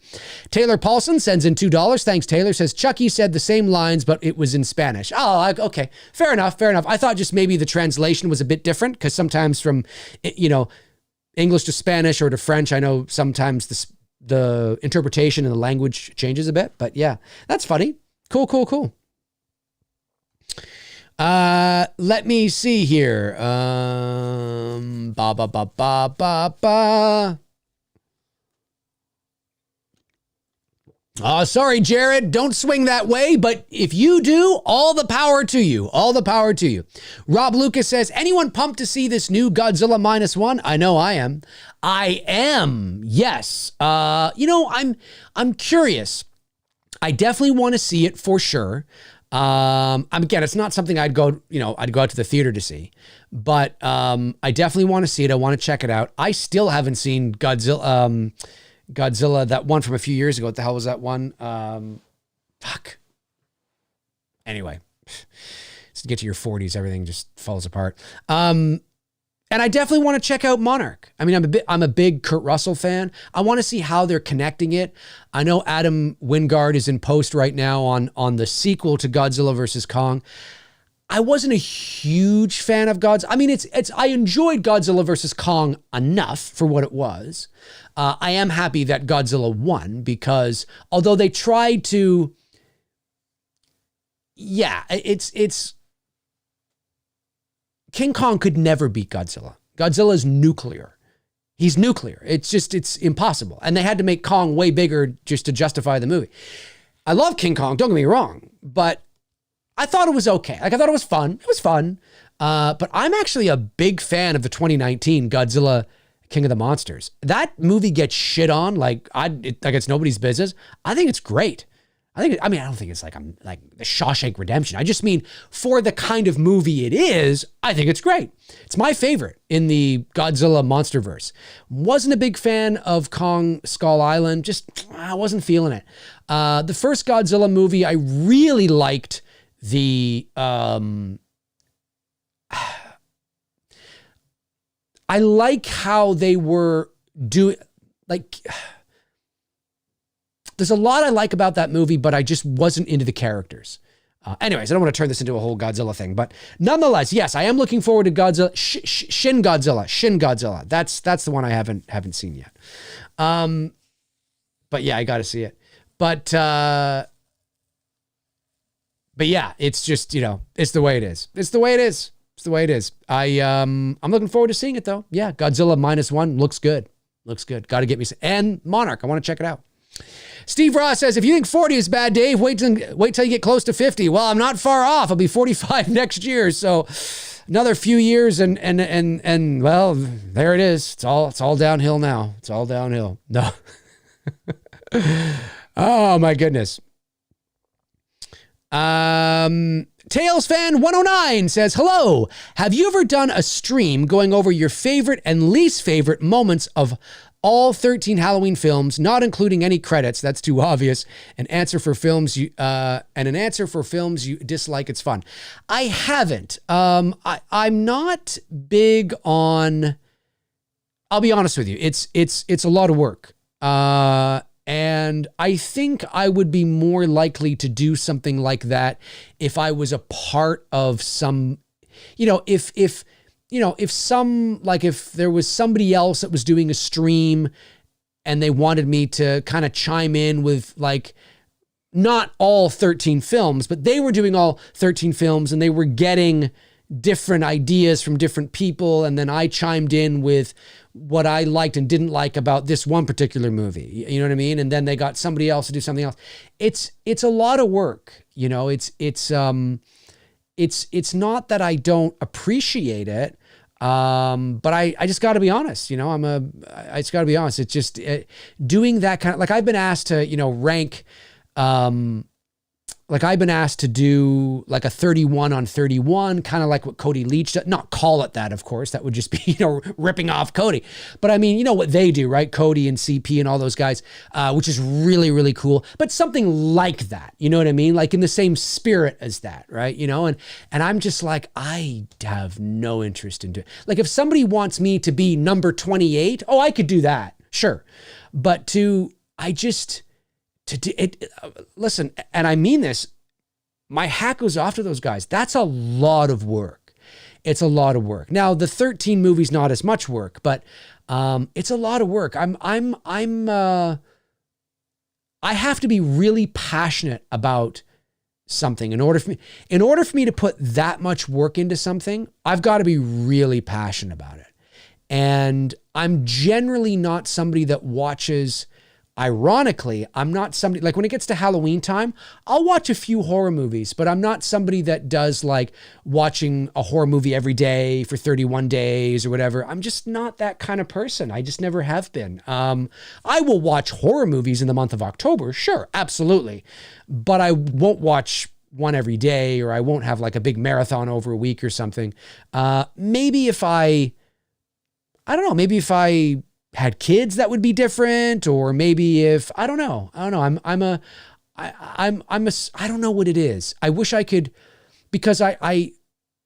Taylor Paulson sends in $2. Thanks, Taylor. Says, Chucky said the same lines, but it was in Spanish. Oh, okay. Fair enough. Fair enough. I thought just maybe the translation was a bit different, because sometimes from, English to Spanish or to French, I know sometimes the interpretation and the language changes a bit. But yeah, that's funny. Cool. Let me see here. Sorry, Jared, don't swing that way, but if you do, all the power to you. All the power to you. Rob Lucas says, anyone pumped to see this new Godzilla -1? I know I am. I am, yes. I'm curious. I definitely want to see it for sure. Again, it's not something I'd go out to the theater to see, but I definitely want to see it. I want to check it out. I still haven't seen Godzilla, that one from a few years ago. What the hell was that one? Anyway, to get to your 40s, everything just falls apart. And I definitely want to check out Monarch. I mean, I'm a big Kurt Russell fan. I want to see how they're connecting it. I know Adam Wingard is in post right now on the sequel to Godzilla versus Kong. I wasn't a huge fan of Godzilla. I mean, I enjoyed Godzilla versus Kong enough for what it was. I am happy that Godzilla won, because although they tried to, it's King Kong could never beat Godzilla. Godzilla's nuclear. He's nuclear. It's impossible. And they had to make Kong way bigger just to justify the movie. I love King Kong, don't get me wrong, but I thought it was okay. Like, I thought it was fun. It was fun. But I'm actually a big fan of the 2019 Godzilla King of the Monsters. That movie gets shit on like it's nobody's business. I think it's great. I don't think it's like I'm like the Shawshank Redemption. I just mean for the kind of movie it is, I think it's great. It's my favorite in the Godzilla monsterverse. Wasn't a big fan of Kong Skull Island. Just, I wasn't feeling it. The first Godzilla movie, I really liked the, I like how they were doing, like, there's a lot I like about that movie, but I just wasn't into the characters. Anyways, I don't want to turn this into a whole Godzilla thing, but nonetheless, yes, I am looking forward to Godzilla, Shin Godzilla. That's the one I haven't seen yet. But yeah, I got to see it. But yeah, it's just, it's the way it is. It's the way it is. It's the way it is. I'm looking forward to seeing it though. Yeah, Godzilla -1 looks good. Looks good. Got to get me some. And Monarch, I want to check it out. Steve Ross says, if you think 40 is bad, Dave, wait till you get close to 50. Well, I'm not far off. I'll be 45 next year. So another few years and well, there it is. It's all downhill now. It's all downhill. No. Oh my goodness. Tails Fan 109 says, hello. Have you ever done a stream going over your favorite and least favorite moments of all 13 Halloween films, not including any credits? That's too obvious. An answer for films you dislike. It's fun. I haven't. I'm not big on. I'll be honest with you. It's a lot of work. And I think I would be more likely to do something like that if I was a part of some, if there was somebody else that was doing a stream and they wanted me to kind of chime in with like, not all 13 films, but they were doing all 13 films and they were getting different ideas from different people. And then I chimed in with what I liked and didn't like about this one particular movie. You know what I mean? And then they got somebody else to do something else. It's a lot of work. It's not that I don't appreciate it. But I just got to be honest, I just got to be honest. It's just doing that kind of, like I've been asked to, rank, like I've been asked to do like a 31 on 31, kind of like what Cody Leach does. Not call it that, of course. That would just be, ripping off Cody. But I mean, what they do, right? Cody and CP and all those guys, which is really, really cool. But something like that, you know what I mean? Like in the same spirit as that, right? And I'm just like, I have no interest in doing. Like if somebody wants me to be number 28, I could do that, sure. But listen, and I mean this, my hat goes off to those guys. That's a lot of work. It's a lot of work. Now, the 13 movies, not as much work, but it's a lot of work. I have to be really passionate about something in order for me to put that much work into something. I've got to be really passionate about it. And I'm generally not somebody that watches. Ironically, I'm not somebody, like when it gets to Halloween time, I'll watch a few horror movies, but I'm not somebody that does like watching a horror movie every day for 31 days or whatever. I'm just not that kind of person. I just never have been. I will watch horror movies in the month of October. Sure, absolutely. But I won't watch one every day, or I won't have like a big marathon over a week or something. Maybe if I had kids, that would be different. Or maybe if, I don't know. I don't know what it is. I wish I could, because I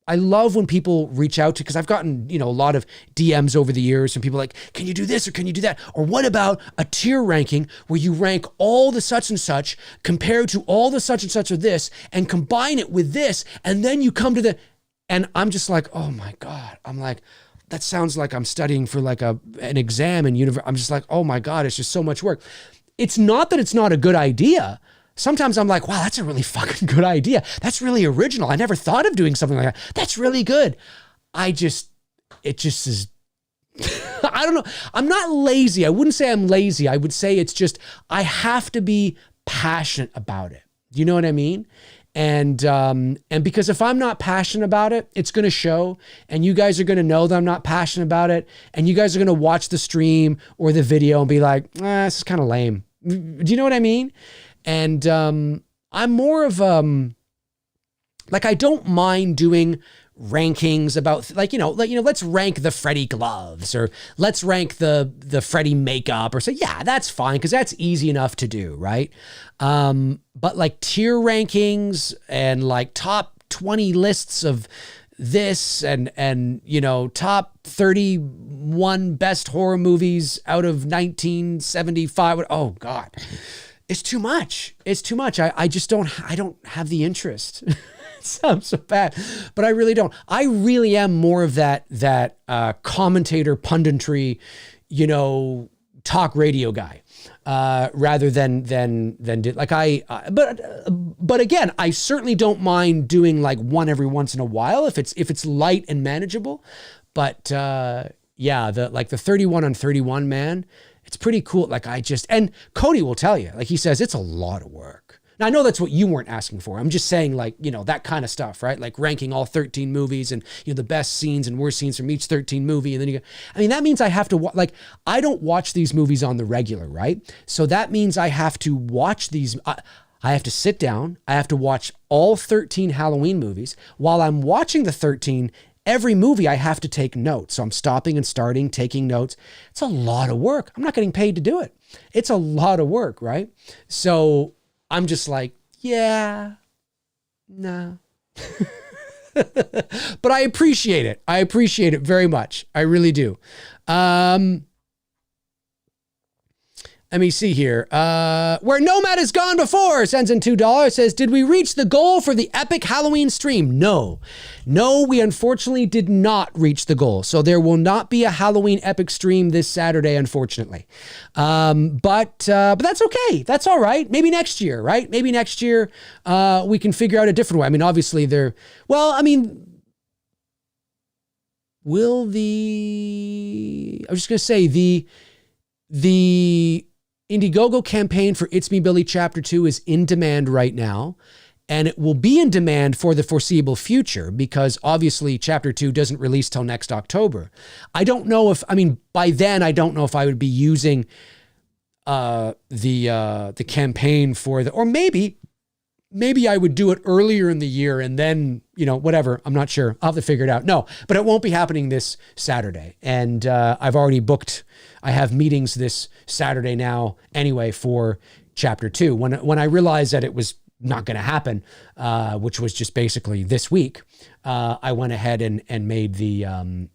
love when people reach out to, because I've gotten, a lot of DMs over the years from people like, can you do this or can you do that? Or what about a tier ranking where you rank all the such and such compared to all the such and such of this and combine it with this, and then you come to the, and I'm just like, oh my God. I'm like, that sounds like I'm studying for like an exam in university. I'm just like, oh my God, it's just so much work. It's not that it's not a good idea. Sometimes I'm like, wow, that's a really fucking good idea. That's really original. I never thought of doing something like that. That's really good. It just is, I don't know. I'm not lazy. I wouldn't say I'm lazy. I would say it's just, I have to be passionate about it. You know what I mean? And because if I'm not passionate about it, it's going to show, and you guys are going to know that I'm not passionate about it. And you guys are going to watch the stream or the video and be like, this is kind of lame. Do you know what I mean? And I'm more of like, I don't mind doing rankings about let's rank the Freddy gloves, or let's rank the Freddy makeup, or say, yeah, that's fine, because that's easy enough to do, right? But like tier rankings and like top 20 lists of this and top 31 best horror movies out of 1975. Oh God, it's too much. It's too much. I don't have the interest. Sounds so bad, but I really don't. I really am more of that commentator punditry, talk radio guy, rather than like but again, I certainly don't mind doing like one every once in a while if it's light and manageable. But yeah, the 31 on 31, man, it's pretty cool. Like and Cody will tell you, like he says, it's a lot of work. Now, I know that's what you weren't asking for. I'm just saying, like, that kind of stuff, right? Like ranking all 13 movies and, the best scenes and worst scenes from each 13 movie. And then that means I have to, I don't watch these movies on the regular, right? So that means I have to watch these. I have to sit down. I have to watch all 13 Halloween movies. While I'm watching the 13, every movie I have to take notes. So I'm stopping and starting, taking notes. It's a lot of work. I'm not getting paid to do it. It's a lot of work, right? So I'm just like, yeah, no. But I appreciate it. I appreciate it very much. I really do. Let me see here. Where Nomad has gone before sends in $2. Says, did we reach the goal for the epic Halloween stream? No, we unfortunately did not reach the goal. So there will not be a Halloween epic stream this Saturday, unfortunately. But that's okay. That's all right. Maybe next year, right? Maybe next year we can figure out a different way. I mean, obviously I was just going to say the Indiegogo campaign for It's Me Billy Chapter 2 is in demand right now, and it will be in demand for the foreseeable future because obviously Chapter 2 doesn't release till next October. I don't know by then I don't know if I would be using the campaign for or maybe I would do it earlier in the year and then, whatever. I'm not sure. I'll have to figure it out. No, but it won't be happening this Saturday. And I've already booked, I have meetings this Saturday now anyway for Chapter 2. When I realized that it was not going to happen, which was just basically this week, I went ahead and made the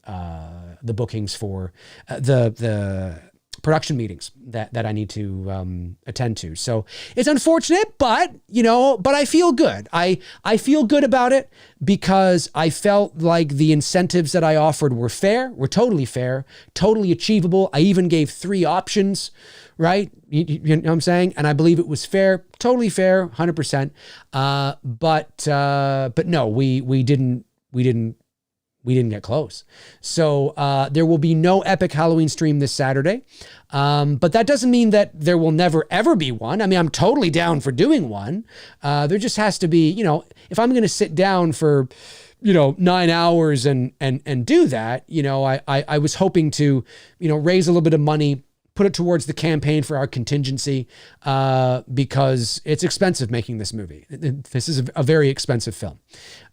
bookings for the production meetings that I need to attend to. So it's unfortunate, but I feel good. I feel good about it because I felt like the incentives that I offered were totally fair, totally achievable. I even gave 3 options, right? You know what I'm saying? And I believe it was fair, totally fair, 100%. But no, we didn't get close. So there will be no epic Halloween stream this Saturday. But that doesn't mean that there will never, ever be one. I mean, I'm totally down for doing one. There just has to be, if I'm going to sit down for, 9 hours and do that, I was hoping to, raise a little bit of money, put it towards the campaign for our contingency, because it's expensive making this movie. This is a very expensive film.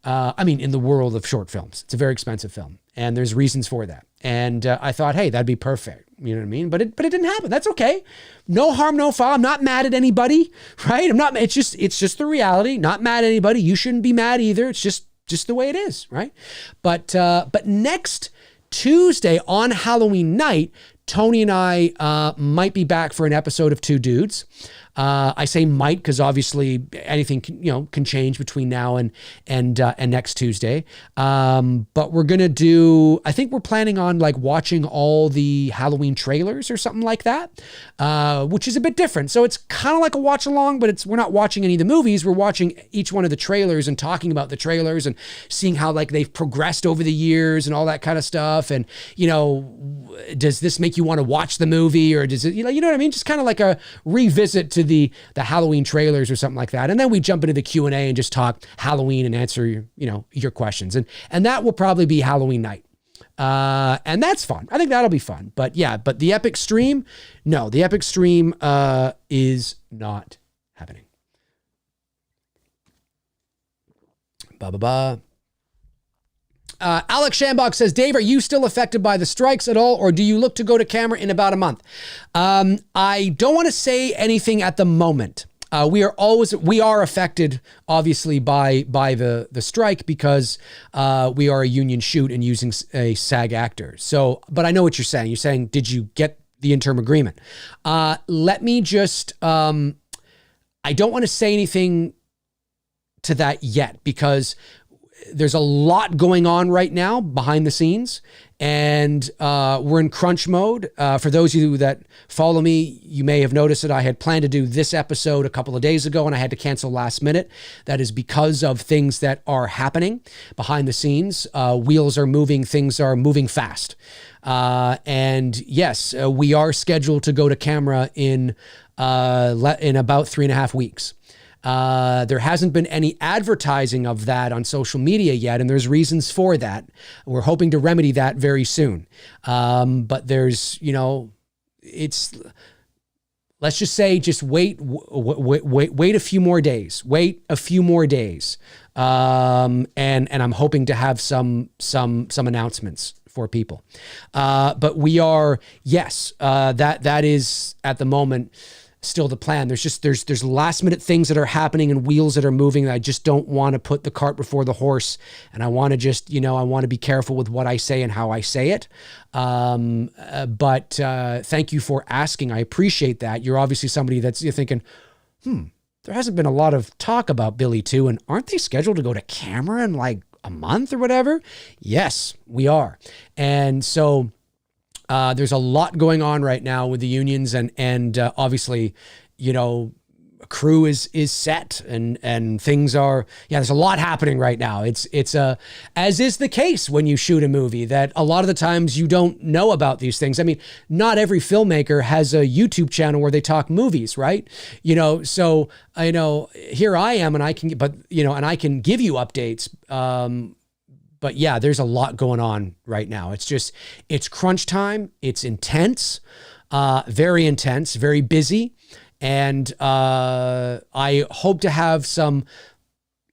In the world of short films, it's a very expensive film, and there's reasons for that. And I thought, hey, that'd be perfect. You know what I mean? But it didn't happen. That's okay. No harm, no foul. I'm not mad at anybody, right? It's just the reality. Not mad at anybody. You shouldn't be mad either. It's just the way it is, right? But next Tuesday on Halloween night, Tony and I might be back for an episode of Two Dudes. I say might because obviously anything can change between now and next Tuesday. But we're gonna do. I think we're planning on watching all the Halloween trailers or something like that, which is a bit different. So it's kind of like a watch along, but we're not watching any of the movies. We're watching each one of the trailers and talking about the trailers and seeing how they've progressed over the years and all that kind of stuff. And does this make you want to watch the movie, or does it? You know what I mean? Just kind of like a revisit to the Halloween trailers or something like that. And then we jump into the Q&A and just talk Halloween and answer your questions. And that will probably be Halloween night. And that's fun. I think that'll be fun. But the epic stream, no, the epic stream is not happening. Ba ba ba. Alex Shambach says, Dave, are you still affected by the strikes at all, or do you look to go to camera in about a month? I don't want to say anything at the moment. We are affected, obviously, by the strike because we are a union shoot and using a SAG actor. So, but I know what you're saying. You're saying, did you get the interim agreement? Let me just, I don't want to say anything to that yet because there's a lot going on right now behind the scenes, and we're in crunch mode. For those of you that follow me, you may have noticed that I had planned to do this episode a couple of days ago and I had to cancel last minute. That is because of things that are happening behind the scenes. Wheels are moving, things are moving fast. And yes, we are scheduled to go to camera in about 3.5 weeks. There hasn't been any advertising of that on social media yet, and there's reasons for that. We're hoping to remedy that very soon. But there's, let's just say, just wait a few more days. Wait a few more days. And I'm hoping to have some announcements for people. But we are, yes, that is at the moment still the plan. There's last minute things that are happening and wheels that are moving that I just don't want to put the cart before the horse. And I want to just, I want to be careful with what I say and how I say it. But thank you for asking. I appreciate that. You're obviously somebody you're thinking, there hasn't been a lot of talk about Billy 2, and aren't they scheduled to go to camera in like a month or whatever? Yes, we are. And so there's a lot going on right now with the unions, and obviously, a crew is set and things are, there's a lot happening right now. It's as is the case when you shoot a movie, that a lot of the times you don't know about these things. I mean, not every filmmaker has a YouTube channel where they talk movies, right? So here I am, and I can, and I can give you updates. But yeah, there's a lot going on right now. It's crunch time. It's intense, very intense, very busy. And I hope to have some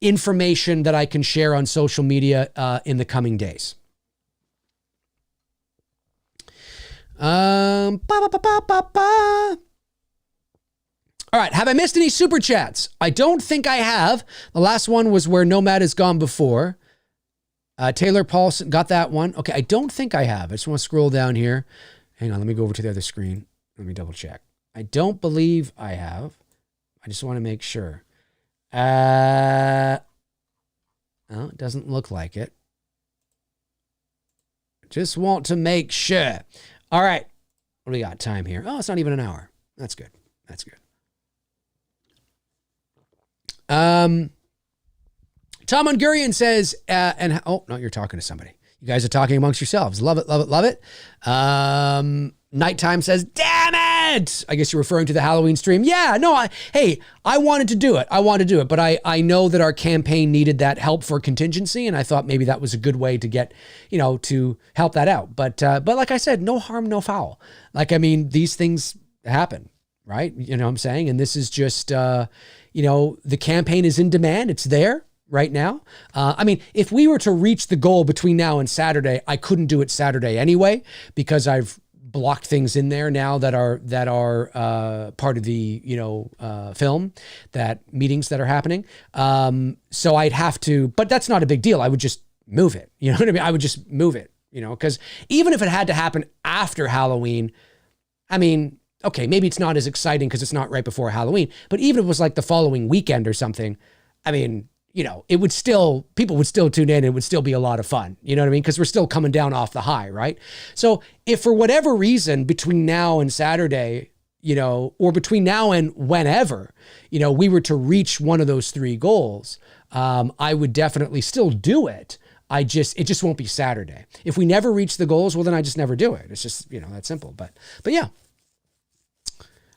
information that I can share on social media in the coming days. All right, have I missed any super chats? I don't think I have. The last one was where Nomad has gone before. Taylor Paulson, got that one. Okay, I don't think I have. I just want to scroll down here. Hang on, let me go over to the other screen. Let me double check. I don't believe I have. I just want to make sure. It doesn't look like it. Just want to make sure. All right, what do we got time here? Oh, it's not even an hour. That's good. That's good. Tom Ungurian says, you're talking to somebody. You guys are talking amongst yourselves. Love it, love it, love it. Nighttime says, damn it! I guess you're referring to the Halloween stream. Yeah, no, I wanted to do it. But I know that our campaign needed that help for contingency, and I thought maybe that was a good way to get, to help that out. But like I said, no harm, no foul. These things happen, right? You know what I'm saying? And this is just, the campaign is in demand. It's there right now. If we were to reach the goal between now and Saturday, I couldn't do it Saturday anyway, because I've blocked things in there now that are part of the, film, that meetings that are happening. So I'd have to, but that's not a big deal. I would just move it. You know what I mean? I would just move it, because even if it had to happen after Halloween, okay, maybe it's not as exciting because it's not right before Halloween, but even if it was like the following weekend or something, it would still, people would still tune in. It would still be a lot of fun. You know what I mean? Because we're still coming down off the high, right? So if for whatever reason between now and Saturday, or between now and whenever, we were to reach one of those three goals, I would definitely still do it. It just won't be Saturday. If we never reach the goals, well, then I just never do it. It's just, that simple. But yeah.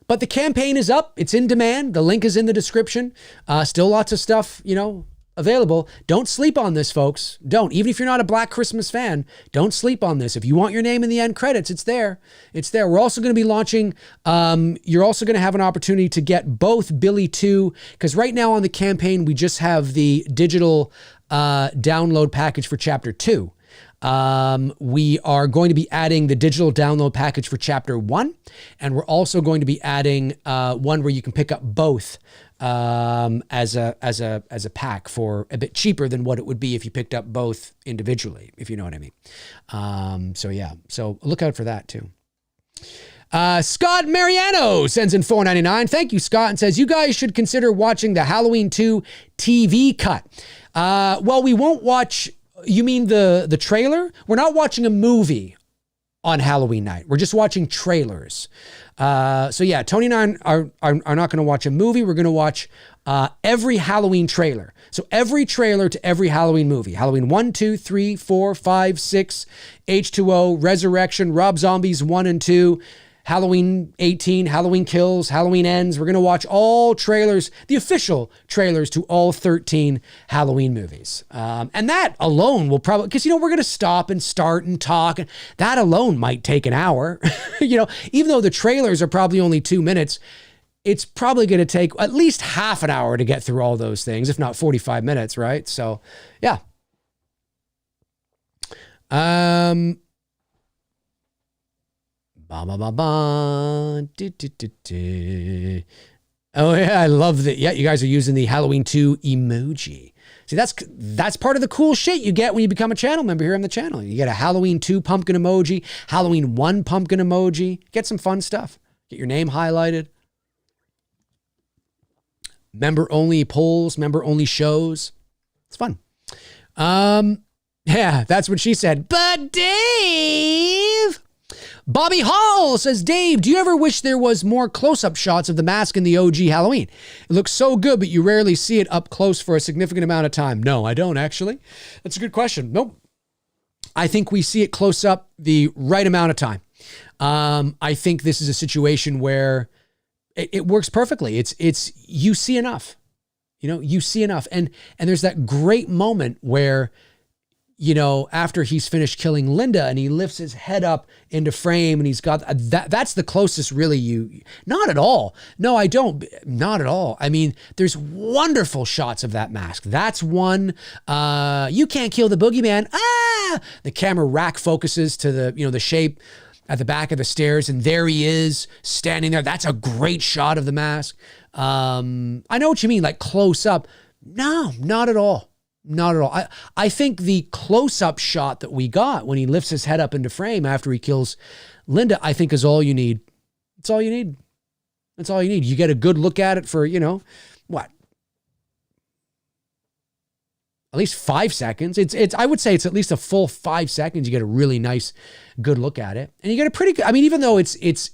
But the campaign is up. It's in demand. The link is in the description. Still lots of stuff, available. Don't sleep on this, folks. Don't. Even if you're not a Black Christmas fan, don't sleep on this. If you want your name in the end credits, it's there. It's there. We're also going to be launching, you're also going to have an opportunity to get both Billy 2, because right now on the campaign, we just have the digital download package for Chapter 2. We are going to be adding the digital download package for Chapter 1, and we're also going to be adding one where you can pick up both as a pack for a bit cheaper than what it would be if you picked up both individually, if you know what I mean. So yeah, so look out for that too. Scott Mariano sends in $4.99. Thank you, Scott, and says, you guys should consider watching the Halloween 2 TV cut. Well, we won't watch, you mean the trailer? We're not watching a movie on Halloween night. We're just watching trailers. So yeah, Tony and I are not going to watch a movie. We're going to watch every Halloween trailer. So every trailer to every Halloween movie. Halloween 1, 2, 3, 4, 5, 6, H2O, Resurrection, Rob Zombies 1 and 2, Halloween 18, Halloween Kills, Halloween Ends. We're going to watch all trailers, the official trailers to all 13 Halloween movies. And that alone will probably, because, we're going to stop and start and talk. That alone might take an hour. Even though the trailers are probably only 2 minutes, it's probably going to take at least half an hour to get through all those things, if not 45 minutes, right? So, yeah. Ba ba ba ba. Oh yeah, I love that. Yeah, you guys are using the Halloween 2 emoji. See, that's part of the cool shit you get when you become a channel member here on the channel. You get a Halloween 2 pumpkin emoji, Halloween 1 pumpkin emoji. Get some fun stuff. Get your name highlighted. Member only polls, member only shows. It's fun. Yeah, that's what she said. But Dave. Bobby Hall says, Dave, do you ever wish there was more close-up shots of the mask in the OG Halloween? It looks so good, but you rarely see it up close for a significant amount of time. No, I don't, actually. That's a good question. Nope. I think we see it close up the right amount of time. I think this is a situation where it works perfectly. It's you see enough. You see enough. And there's that great moment where after he's finished killing Linda and he lifts his head up into frame and he's got that's the closest really not at all. No, I don't. Not at all. I mean, there's wonderful shots of that mask. That's one. You can't kill the boogeyman. The camera rack focuses to the shape at the back of the stairs and there he is standing there. That's a great shot of the mask. I know what you mean, like close up. No, not at all. Not at all. I think the close-up shot that we got when he lifts his head up into frame after he kills Linda, I think is all you need. It's all you need. That's all you need. You get a good look at it for, what? At least 5 seconds. It's I would say it's at least a full 5 seconds. You get a really nice, good look at it. And you get a pretty good, I mean, even though it's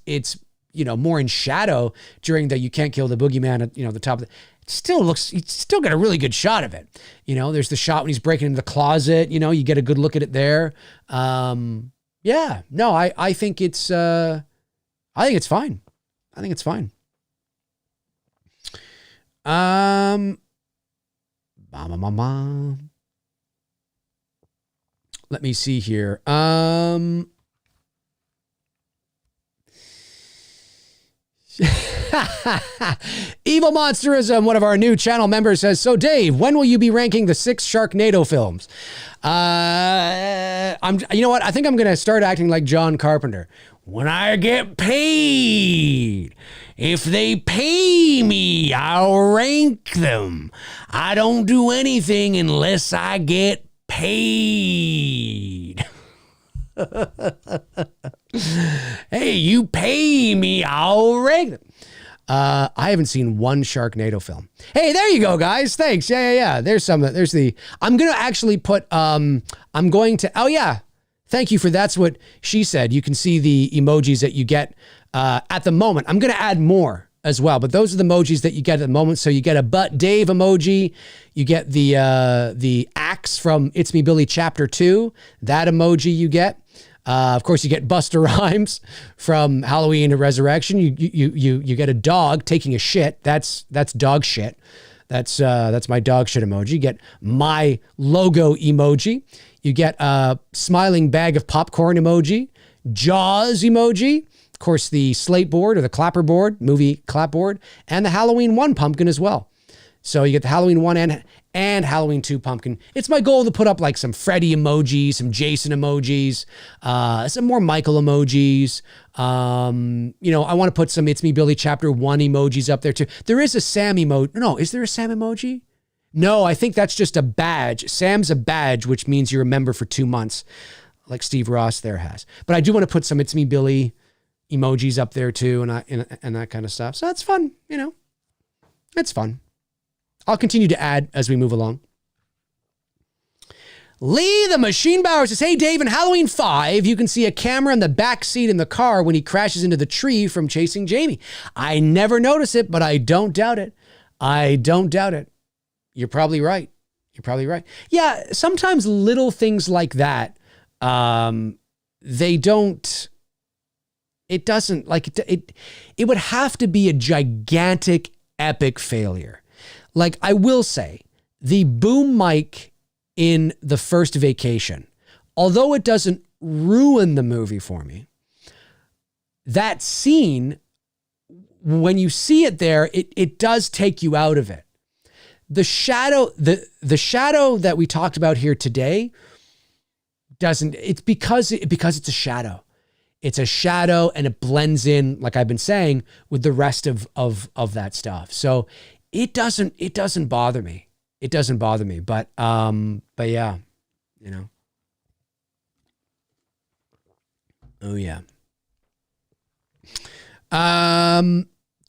more in shadow during the you can't kill the boogeyman at, the top of the, you still got a really good shot of it. There's the shot when he's breaking into the closet, you get a good look at it there. Yeah, no, I think it's fine. I think it's fine. Let me see here. Evil Monsterism, one of our new channel members, says, so Dave, when will you be ranking the 6 Sharknado films? You know what? I think I'm going to start acting like John Carpenter. When I get paid, if they pay me, I'll rank them. I don't do anything unless I get paid. Hey, you pay me, I'll rank them. I haven't seen one Sharknado film. Hey, there you go, guys. Thanks. Yeah. There's I'm going to actually put, oh yeah. Thank you for that's what she said. You can see the emojis that you get at the moment. I'm going to add more as well, but those are the emojis that you get at the moment. So you get a But Dave emoji. You get the axe from It's Me Billy Chapter 2. That emoji you get. Of course, you get Buster Rhymes from Halloween to Resurrection. You get a dog taking a shit. That's dog shit. That's my dog shit emoji. You get my logo emoji. You get a smiling bag of popcorn emoji, Jaws emoji, of course the slate board or the clapper board, movie clapboard, and the Halloween 1 pumpkin as well. So you get the Halloween 1 and Halloween 2 pumpkin. It's my goal to put up like some Freddy emojis, some Jason emojis, some more Michael emojis. You know, I want to put some It's Me Billy Chapter 1 emojis up there too. There is a Sam emoji. No, is there a Sam emoji? No, I think that's just a badge. Sam's a badge, which means you're a member for 2 months, like Steve Ross there has. But I do want to put some It's Me Billy emojis up there too, and that kind of stuff. So that's fun, you know. It's fun. I'll continue to add as we move along. Lee the Machine Bauer says, hey, Dave, in Halloween 5, you can see a camera in the back seat in the car when he crashes into the tree from chasing Jamie. I never notice it, but I don't doubt it. I don't doubt it. You're probably right. You're probably right. Yeah, sometimes little things like that, they don't, it doesn't, like, it would have to be a gigantic, epic failure. Like, I will say, the boom mic in the first Vacation, although it doesn't ruin the movie for me, that scene, when you see it there, it does take you out of it. The shadow that we talked about here today doesn't, it's because it's a shadow. It's a shadow and it blends in, like I've been saying, with the rest of that stuff. So it doesn't bother me. It doesn't bother me. But yeah, you know. Oh yeah.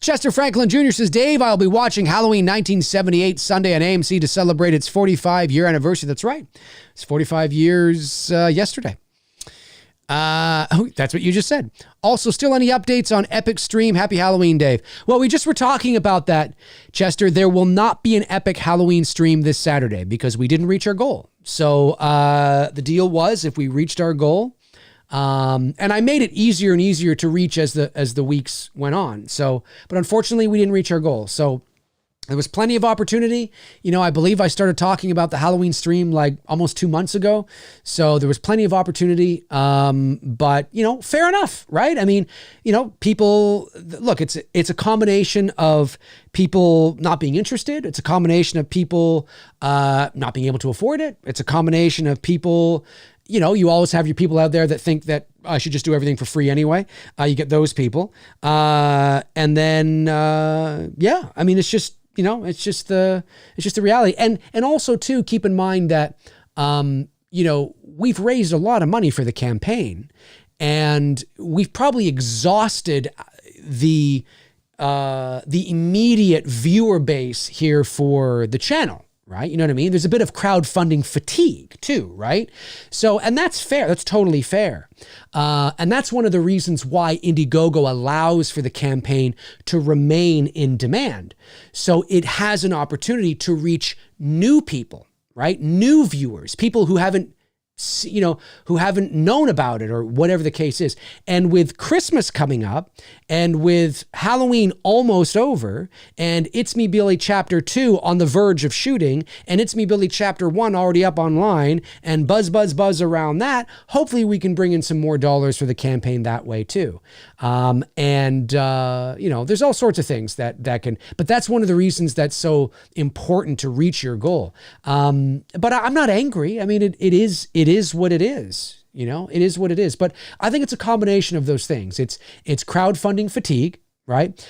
Chester Franklin Jr. says, Dave, I'll be watching Halloween 1978 Sunday on AMC to celebrate its 45-year anniversary. That's right. It's 45 years yesterday. That's what you just said. Also, still any updates on Epic Stream? Happy Halloween, Dave. Well, we just were talking about that, Chester. There will not be an Epic Halloween stream this Saturday because we didn't reach our goal. So the deal was if we reached our goal, and I made it easier and easier to reach as the weeks went on. So, but unfortunately, we didn't reach our goal. So there was plenty of opportunity. You know, I believe I started talking about the Halloween stream like almost 2 months ago. So there was plenty of opportunity. But, you know, fair enough, right? I mean, you know, people, look, it's a combination of people not being interested. It's a combination of people not being able to afford it. It's a combination of people, you know, you always have your people out there that think that I should just do everything for free anyway. You get those people. And then, yeah, I mean, it's just, you know, it's just the reality. And also too, keep in mind that, you know, we've raised a lot of money for the campaign and we've probably exhausted the immediate viewer base here for the channel. Right? You know what I mean? There's a bit of crowdfunding fatigue too, right? So, and that's fair. That's totally fair. And that's one of the reasons why Indiegogo allows for the campaign to remain in demand. So it has an opportunity to reach new people, right? New viewers, people who haven't, you know, who haven't known about it or whatever the case is. And with Christmas coming up and with Halloween almost over and It's Me Billy Chapter 2 on the verge of shooting and It's Me Billy Chapter 1 already up online and buzz around that, hopefully we can bring in some more dollars for the campaign that way too. And you know, there's all sorts of things that can, but that's one of the reasons that's so important to reach your goal. But I'm not angry. I mean, it is what it is, you know, it is what it is. But I think it's a combination of those things. It's crowdfunding fatigue, right?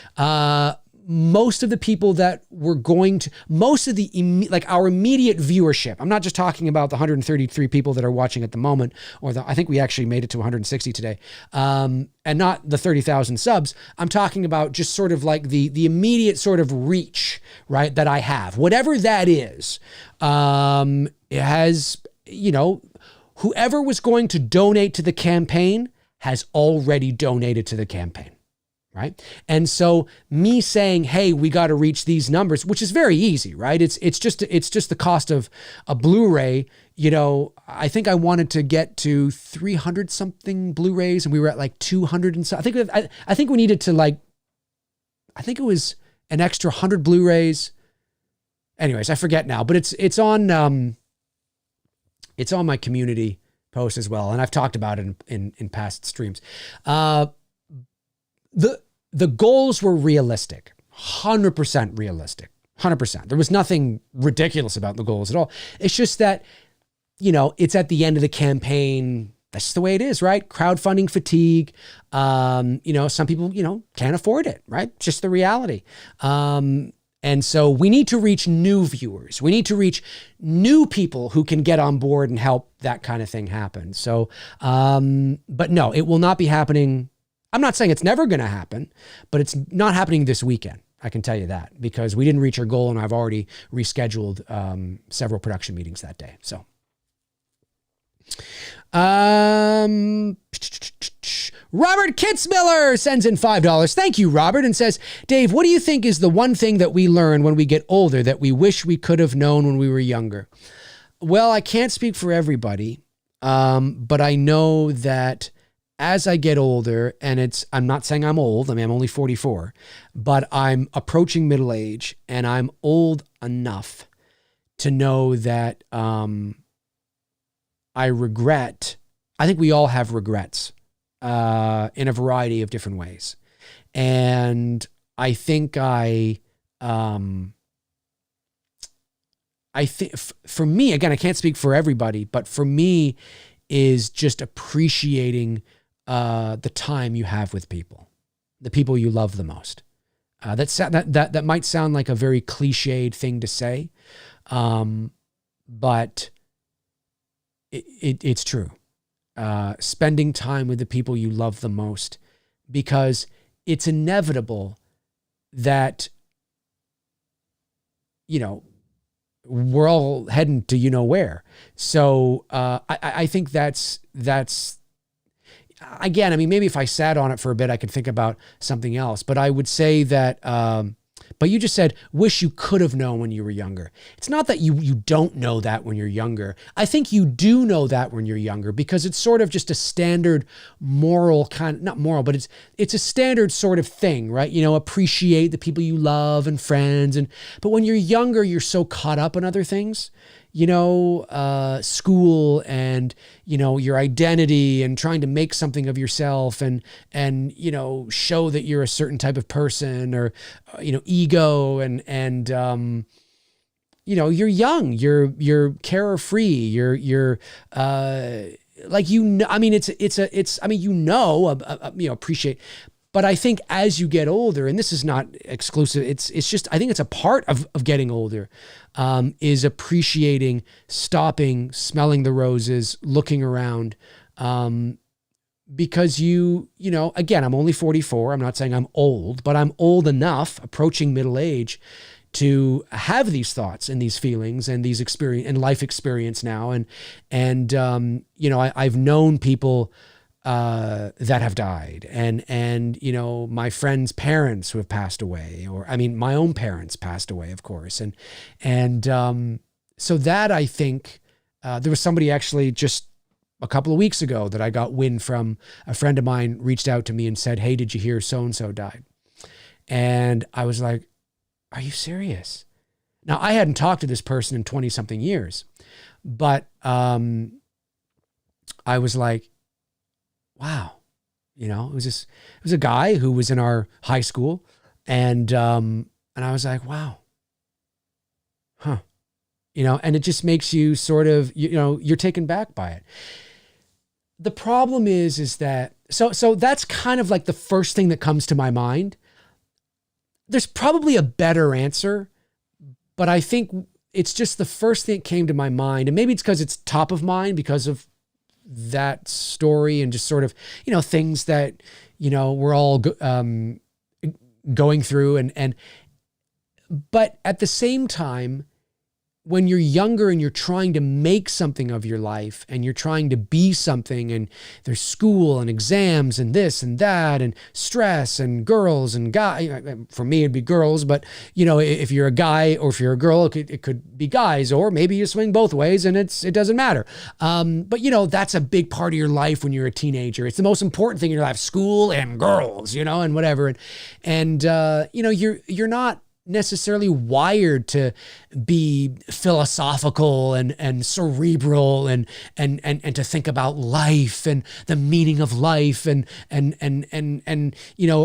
Most of the people that we're going to, most of the, like our immediate viewership, I'm not just talking about the 133 people that are watching at the moment, or I think we actually made it to 160 today, and not the 30,000 subs. I'm talking about just sort of like the immediate sort of reach, right, that I have. Whatever that is, it has, you know, whoever was going to donate to the campaign has already donated to the campaign, right? And so me saying, hey, we got to reach these numbers, which is very easy, right? It's just the cost of a Blu-ray. You know, I think I wanted to get to 300 something Blu-rays and we were at like 200 and so. I think we needed to like, I think it was an extra 100 Blu-rays anyways, I forget now, but it's on my community post as well. And I've talked about it in past streams. The goals were realistic, 100% realistic, 100%. There was nothing ridiculous about the goals at all. It's just that, it's at the end of the campaign. That's the way it is, right? Crowdfunding fatigue. Some people, can't afford it, right? Just the reality. And so we need to reach new viewers. We need to reach new people who can get on board and help that kind of thing happen. So, but no, it will not be happening. I'm not saying it's never going to happen, but it's not happening this weekend. I can tell you that because we didn't reach our goal and I've already rescheduled several production meetings that day. So, Robert Kitzmiller sends in $5. Thank you, Robert, and says, Dave, what do you think is the one thing that we learn when we get older that we wish we could have known when we were younger? Well, I can't speak for everybody, but I know that as I get older, and I'm not saying I'm old, I'm only 44, but I'm approaching middle age and I'm old enough to know that I think we all have regrets in a variety of different ways. And I think I think for me, again, I can't speak for everybody, but for me is just appreciating the time you have with people, the people you love the most. That might sound like a very cliched thing to say, but it's true. Spending time with the people you love the most, because it's inevitable that, we're all heading to where. So I think that's again, maybe if I sat on it for a bit, I could think about something else. But I would say that, but you just said, wish you could have known when you were younger. It's not that you don't know that when you're younger. I think you do know that when you're younger because it's sort of just a standard moral not moral, but it's a standard sort of thing, right? Appreciate the people you love and friends. But when you're younger, you're so caught up in other things. School and, your identity and trying to make something of yourself and, show that you're a certain type of person or, ego and you're young, you're carefree, you're appreciate. But I think as you get older, and this is not exclusive, it's just, I think it's a part of getting older, is appreciating, stopping, smelling the roses, looking around, because again, I'm only 44. I'm not saying I'm old, but I'm old enough, approaching middle age, to have these thoughts and these feelings and these experience and life experience now. And I've known people that have died and my friends' parents who have passed away, or my own parents passed away, of course. And so that, I think, there was somebody actually just a couple of weeks ago that I got wind from. A friend of mine reached out to me and said, hey, did you hear so-and-so died? And I was like, are you serious? Now, I hadn't talked to this person in 20 something years, but I was like, wow, it was a guy who was in our high school, and I was like, wow, huh, and it just makes you sort of, you're taken back by it. The problem is that, so that's kind of like the first thing that comes to my mind. There's probably a better answer, but I think it's just the first thing that came to my mind, and maybe it's because it's top of mind because of that story and just sort of, things that, we're all going through but at the same time, when you're younger and you're trying to make something of your life and you're trying to be something, and there's school and exams and this and that and stress and girls and guys, for me, it'd be girls, but if you're a guy or if you're a girl, it could be guys, or maybe you swing both ways and it doesn't matter. But that's a big part of your life when you're a teenager. It's the most important thing in your life, school and girls, and whatever. And you're not necessarily wired to be philosophical and cerebral and to think about life and the meaning of life and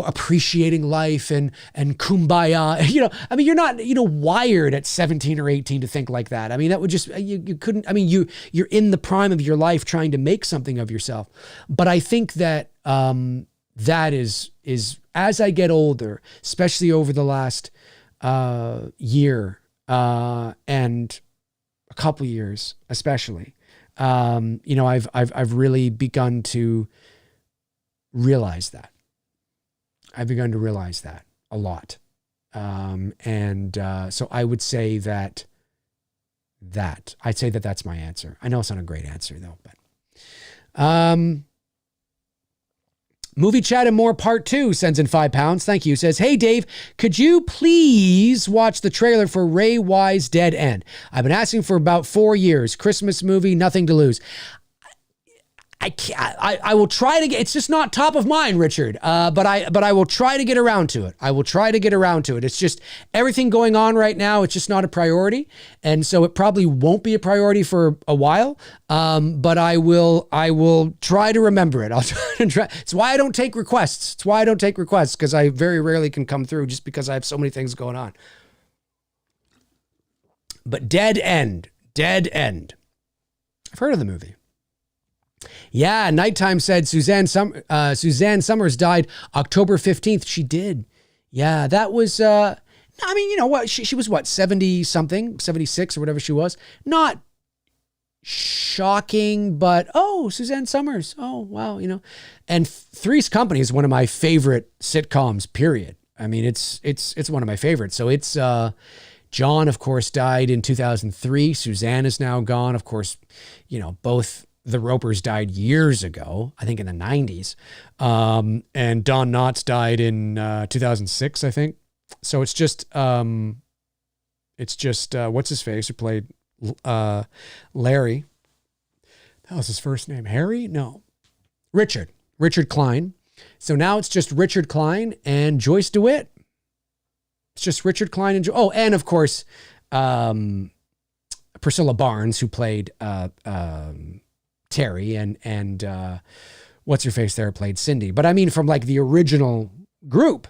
appreciating life and kumbaya. I mean, you're not, wired at 17 or 18 to think like that. I mean, that would just, you couldn't, I mean, you're in the prime of your life trying to make something of yourself. But I think that, that is as I get older, especially over the last year and a couple years, especially, I've really begun to realize that. I've begun to realize that a lot, so I would say I'd say that's my answer. I know it's not a great answer though, but Movie Chat and More Part 2 sends in £5. Thank you. Says, hey, Dave, could you please watch the trailer for Ray Wise Dead End? I've been asking for about 4 years. Christmas movie, nothing to lose. I will try to get, it's just not top of mind, Richard. But I will try to get around to it. I will try to get around to it. It's just everything going on right now. It's just not a priority. And so it probably won't be a priority for a while. But I will try to remember it. I'll try to try. It's why I don't take requests. It's why I don't take requests, because I very rarely can come through just because I have so many things going on. But Dead End. I've heard of the movie. Yeah, Nighttime said Suzanne Summers died October 15th. She did. Yeah, that was, I mean, you know what? She was what, 70 something, 76 or whatever she was. Not shocking, but, oh, Suzanne Summers. Oh, wow, And Three's Company is one of my favorite sitcoms, period. I mean, it's one of my favorites. So it's, John, of course, died in 2003. Suzanne is now gone. Of course, both the Ropers died years ago, I think in the 90s. And Don Knotts died in 2006, I think. So it's just what's his face who played Larry. That was his first name. Harry? No. Richard Klein. So now it's just Richard Klein and Joyce DeWitt. It's just Richard Klein and and of course, Priscilla Barnes, who played Terry, and what's her face there played Cindy. But I mean, from like the original group,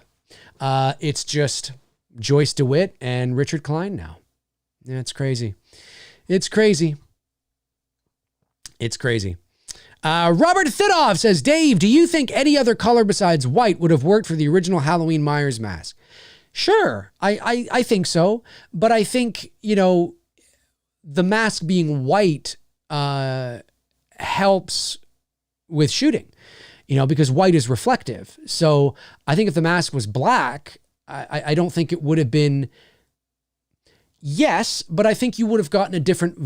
it's just Joyce DeWitt and Richard Klein now. Yeah, it's crazy. It's crazy. Robert Thidoff says, Dave, do you think any other color besides white would have worked for the original Halloween Myers mask? Sure, I think so. But I think, the mask being white helps with shooting, because white is reflective. So I think if the mask was black, I don't think it would have been, yes, but I think you would have gotten a different,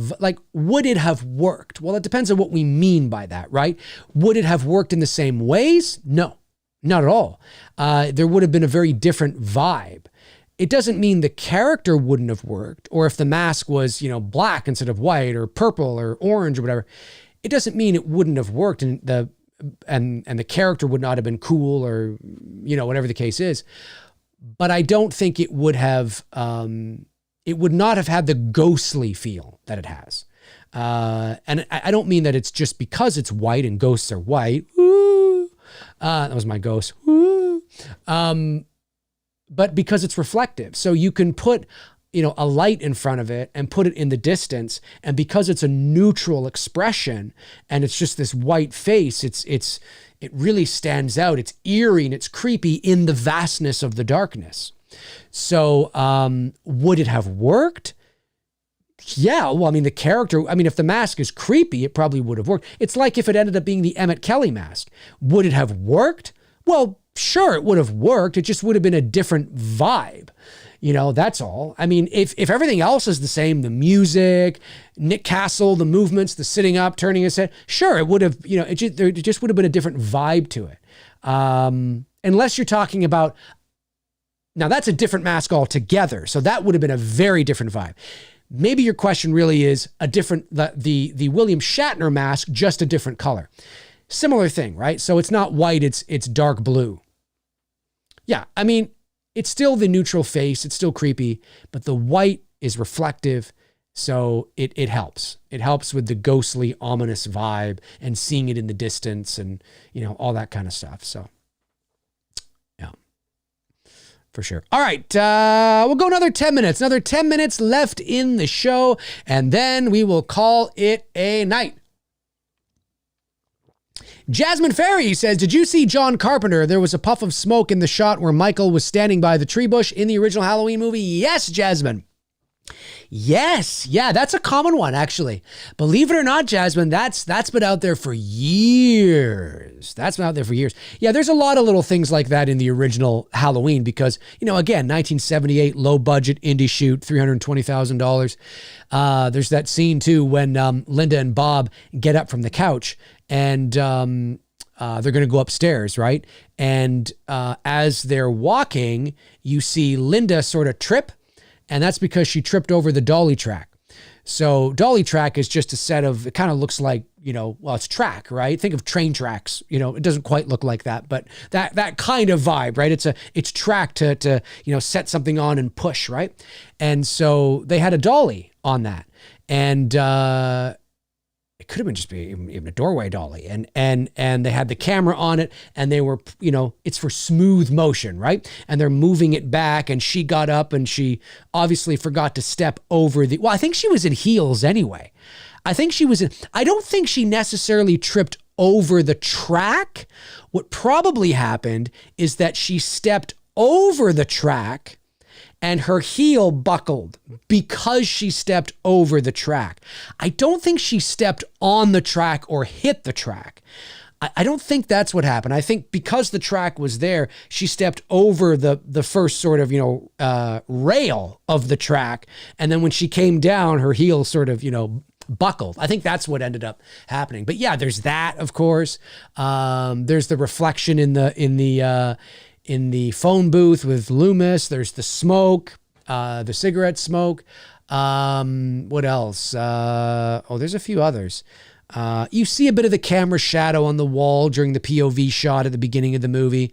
would it have worked? Well, it depends on what we mean by that, right? Would it have worked in the same ways? No, not at all. There would have been a very different vibe. It doesn't mean the character wouldn't have worked, or if the mask was, black instead of white or purple or orange or whatever. It doesn't mean it wouldn't have worked and the character would not have been cool or, whatever the case is. But I don't think it would have, it would not have had the ghostly feel that it has. And I don't mean that it's just because it's white and ghosts are white. Woo! That was my ghost. Woo! But because it's reflective. So you can put, a light in front of it and put it in the distance. And because it's a neutral expression and it's just this white face, it really stands out. It's eerie and it's creepy in the vastness of the darkness. So would it have worked? Yeah, well, I mean, the character, if the mask is creepy, it probably would have worked. It's like if it ended up being the Emmett Kelly mask. Would it have worked? Well, sure, it would have worked. It just would have been a different vibe. That's all. I mean, if everything else is the same, the music, Nick Castle, the movements, the sitting up, turning his head, sure, it would have, there just would have been a different vibe to it. Unless you're talking about, now that's a different mask altogether. So that would have been a very different vibe. Maybe your question really is a different, the William Shatner mask, just a different color. Similar thing, right? So it's not white, it's dark blue. Yeah, I mean, it's still the neutral face. It's still creepy, but the white is reflective. So it helps. It helps with the ghostly, ominous vibe and seeing it in the distance and, all that kind of stuff. So, yeah, for sure. All right. We'll go another 10 minutes. Another 10 minutes left in the show, and then we will call it a night. Jasmine Ferry says, did you see John Carpenter? There was a puff of smoke in the shot where Michael was standing by the tree bush in the original Halloween movie. Yes, Jasmine. Yes. Yeah, that's a common one, actually. Believe it or not, Jasmine, that's been out there for years. Yeah, there's a lot of little things like that in the original Halloween because, again, 1978, low budget indie shoot, $320,000. There's that scene, too, when Linda and Bob get up from the couch and they're going to go upstairs, right? And as they're walking, you see Linda sort of trip. And that's because she tripped over the dolly track. So dolly track is just a set of, it kind of looks like, it's track, right? Think of train tracks. It doesn't quite look like that, but that kind of vibe, right? It's track to set something on and push, right? And so they had a dolly on that. And it could have been just even a doorway dolly. And they had the camera on it and they were, it's for smooth motion, right? And they're moving it back and she got up and she obviously forgot to step over I think she was in heels anyway. I don't think she necessarily tripped over the track. What probably happened is that she stepped over the track and her heel buckled because she stepped over the track. I don't think she stepped on the track or hit the track. I don't think that's what happened. I think because the track was there, she stepped over the first sort of, rail of the track. And then when she came down, her heel sort of, buckled. I think that's what ended up happening. But yeah, there's that, of course. There's the reflection in the phone booth with Loomis. There's the smoke, the cigarette smoke. What else? There's a few others. You see a bit of the camera shadow on the wall during the POV shot at the beginning of the movie,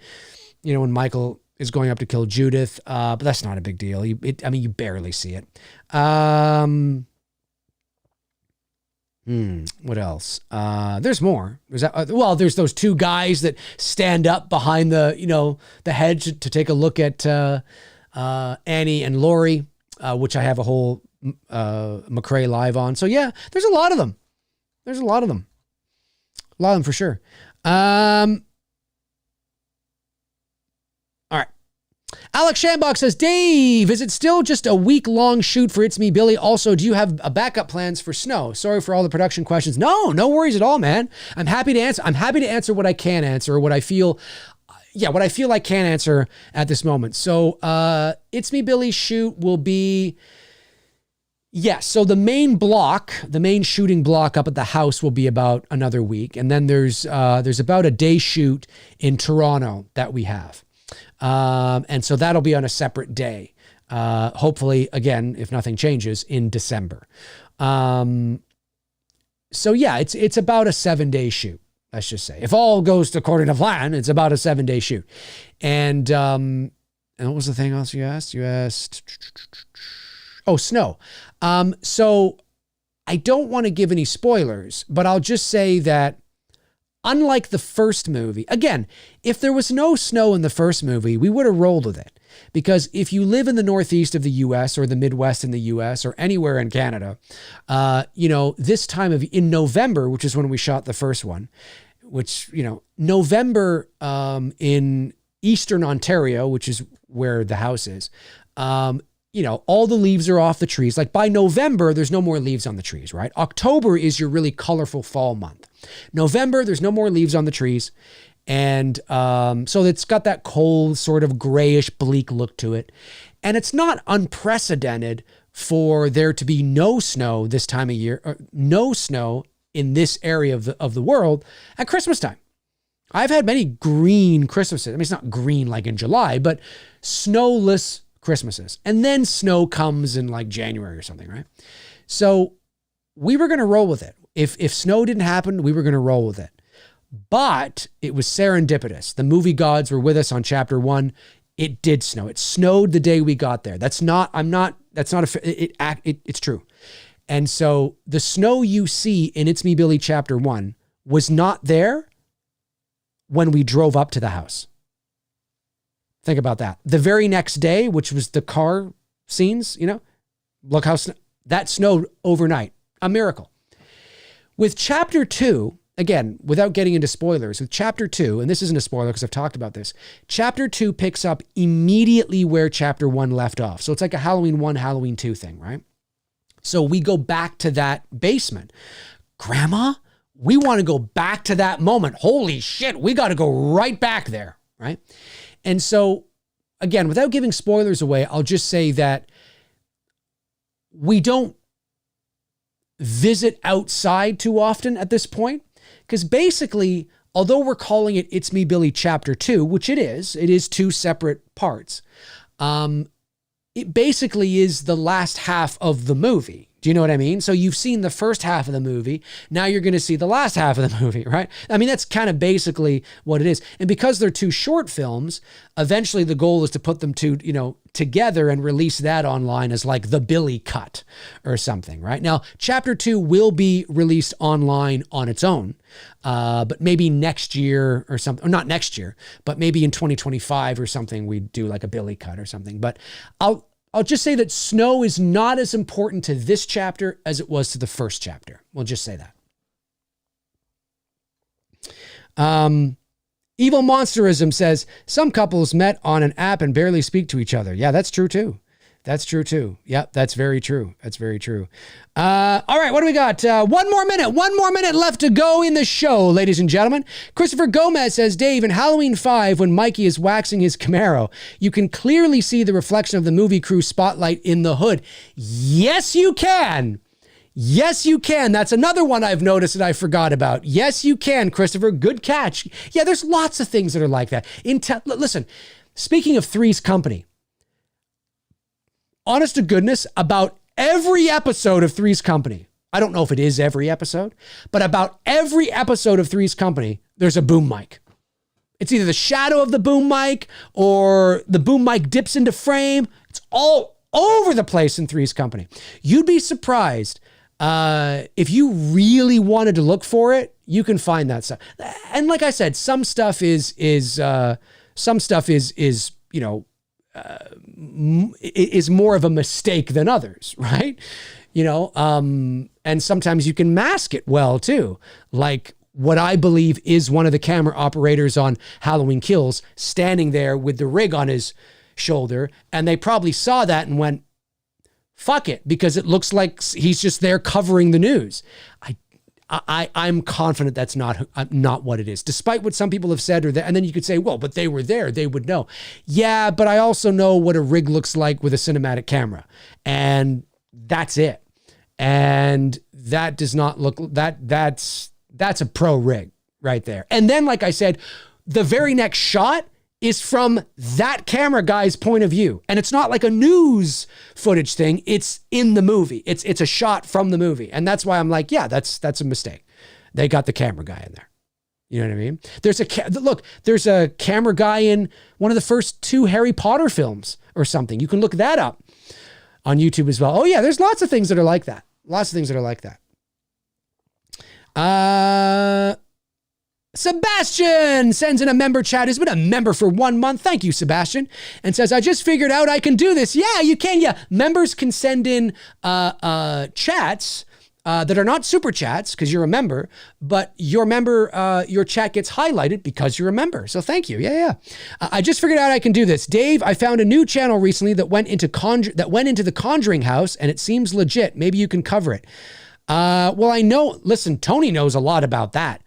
when Michael is going up to kill Judith. But that's not a big deal. You barely see it. What else? There's more. There's those two guys that stand up behind the hedge to take a look at Annie and Laurie, which I have a whole McRae live on. So yeah, there's a lot of them. A lot of them for sure. All right. Alex Shambach says, Dave, is it still just a week-long shoot for It's Me, Billy? Also, do you have a backup plans for Snow? Sorry for all the production questions. No worries at all, man. I'm happy to answer what I can answer, or what I feel I can answer at this moment. So, It's Me, Billy's shoot will be, yes. So the main shooting block up at the house will be about another week. And then there's about a day shoot in Toronto that we have. And so that'll be on a separate day. Hopefully, again, if nothing changes, in December. So yeah, it's about a 7-day shoot. Let's just say, if all goes according to plan, it's about a 7-day shoot. And what was the thing else you asked? You asked, Snow. So I don't want to give any spoilers, but I'll just say that unlike the first movie, again, if there was no snow in the first movie, we would have rolled with it. Because if you live in the Northeast of the U.S. or the Midwest in the U.S. or anywhere in Canada, this time in November, which is when we shot the first one, which, November in Eastern Ontario, which is where the house is, all the leaves are off the trees. Like by November, there's no more leaves on the trees, right? October is your really colorful fall month. November, there's no more leaves on the trees. And so it's got that cold, sort of grayish, bleak look to it. And it's not unprecedented for there to be no snow this time of year, or no snow in this area of the world at Christmas time. I've had many green Christmases. I mean, it's not green like in July, but snowless Christmases. And then snow comes in like January or something, right? So we were going to roll with it. If snow didn't happen, we were going to roll with it. But it was serendipitous. The movie gods were with us on chapter 1. It did snow. It snowed the day we got there. It's true. And so the snow you see in It's Me, Billy Chapter 1 was not there when we drove up to the house. Think about that. The very next day, which was the car scenes, look how that snowed overnight. A miracle. With Chapter 2, again, without getting into spoilers, with Chapter 2, and this isn't a spoiler because I've talked about this, Chapter 2 picks up immediately where Chapter 1 left off. So it's like a Halloween 1, Halloween 2 thing, right? So we go back to that basement. Grandma, we want to go back to that moment. Holy shit, we got to go right back there, right? And so, again, without giving spoilers away, I'll just say that we don't visit outside too often at this point, because basically, although we're calling it It's Me, Billy Chapter 2, which it is 2 separate parts, it basically is the last half of the movie. Do you know what I mean? So you've seen the first half of the movie. Now you're going to see the last half of the movie, right? I mean, that's kind of basically what it is. And because they're 2 short films, eventually the goal is to put them together and release that online as like the Billy cut or something, right? Now, Chapter 2 will be released online on its own, but maybe next year or something, or not next year, but maybe in 2025 or something, we do like a Billy cut or something. But I'll just say that snow is not as important to this chapter as it was to the first chapter. We'll just say that. Evil Monsterism says, some couples met on an app and barely speak to each other. Yeah, that's true too. That's true too. Yep, that's very true. That's very true. All right, what do we got? One more minute left to go in the show, ladies and gentlemen. Christopher Gomez says, Dave, in Halloween 5, when Mikey is waxing his Camaro, you can clearly see the reflection of the movie crew spotlight in the hood. Yes, you can. Yes, you can. That's another one I've noticed that I forgot about. Yes, you can, Christopher. Good catch. Yeah, there's lots of things that are like that. Listen, speaking of Three's Company, honest to goodness, about every episode of Three's Company, I don't know if it is every episode, but about every episode of Three's Company, there's a boom mic. It's either the shadow of the boom mic or the boom mic dips into frame. It's all over the place in Three's Company. You'd be surprised if you really wanted to look for it, you can find that stuff. And like I said, some stuff is more of a mistake than others, right? And sometimes you can mask it well too. Like what I believe is one of the camera operators on Halloween Kills standing there with the rig on his shoulder. And they probably saw that and went, fuck it, because it looks like he's just there covering the news. I'm confident that's not what it is, despite what some people have said. And then you could say, well, but they were there, they would know. Yeah, but I also know what a rig looks like with a cinematic camera, and that's it. And that does not look that's a pro rig right there. And then, like I said, the very next shot is from that camera guy's point of view. And it's not like a news footage thing. It's in the movie. It's a shot from the movie. And that's why I'm like, yeah, that's a mistake. They got the camera guy in there. You know what I mean? There's a camera guy in one of the first 2 Harry Potter films or something. You can look that up on YouTube as well. Oh yeah, there's lots of things that are like that. Sebastian sends in a member chat. He's been a member for 1 month. Thank you, Sebastian. And says, I just figured out I can do this. Yeah, you can. Yeah. Members can send in chats that are not super chats because you're a member, but your chat gets highlighted because you're a member. So thank you. Yeah. I just figured out I can do this. Dave, I found a new channel recently that went into the Conjuring house, and it seems legit. Maybe you can cover it. Well, I know, listen, Tony knows a lot about that.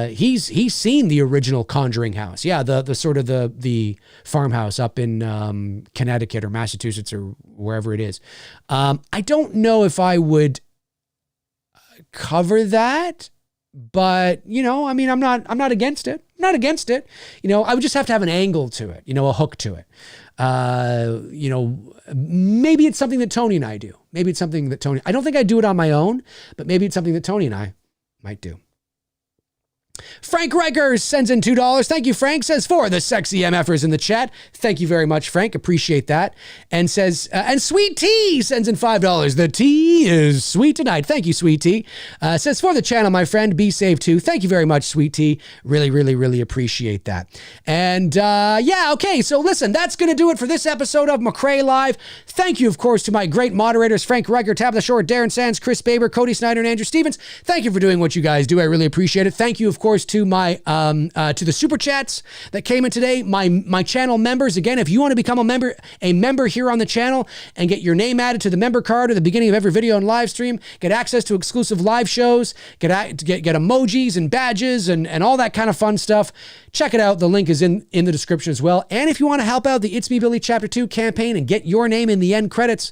He's seen the original Conjuring house. Yeah. The sort of the farmhouse up in, Connecticut or Massachusetts or wherever it is. I don't know if I would cover that, but I'm not against it. I would just have to have an angle to it, a hook to it. Maybe it's something that Tony and I do. I don't think I do it on my own, but maybe it's something that Tony and I might do. Frank Riker sends in $2. Thank you, Frank. Says, for the sexy MFers in the chat. Thank you very much, Frank. Appreciate that. And says, and Sweet Tea sends in $5. The tea is sweet tonight. Thank you, Sweet Tea. Says, for the channel, my friend, be safe too. Thank you very much, Sweet Tea. Really, really, really appreciate that. And yeah, okay. So listen, that's going to do it for this episode of McRae Live. Thank you, of course, to my great moderators, Frank Riker, Tabitha Short, Darren Sands, Chris Baber, Cody Snyder, and Andrew Stevens. Thank you for doing what you guys do. I really appreciate it. Thank you, of course, to my to the super chats that came in today, my channel members. Again, if you want to become a member here on the channel and get your name added to the member card at the beginning of every video and live stream, get access to exclusive live shows, get emojis and badges and all that kind of fun stuff, check it out. The link is in the description as well. And if you want to help out the It's Me Billy Chapter 2 campaign and get your name in the end credits,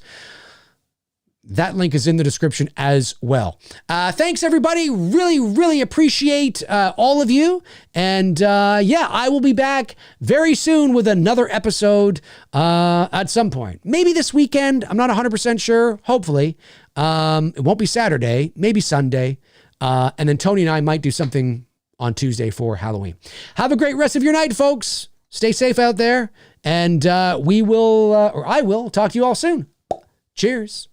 that link is in the description as well. Thanks, everybody. Really, really appreciate all of you. And yeah, I will be back very soon with another episode at some point. Maybe this weekend. I'm not 100% sure. Hopefully. It won't be Saturday. Maybe Sunday. And then Tony and I might do something on Tuesday for Halloween. Have a great rest of your night, folks. Stay safe out there. And we will, or I will, talk to you all soon. Cheers.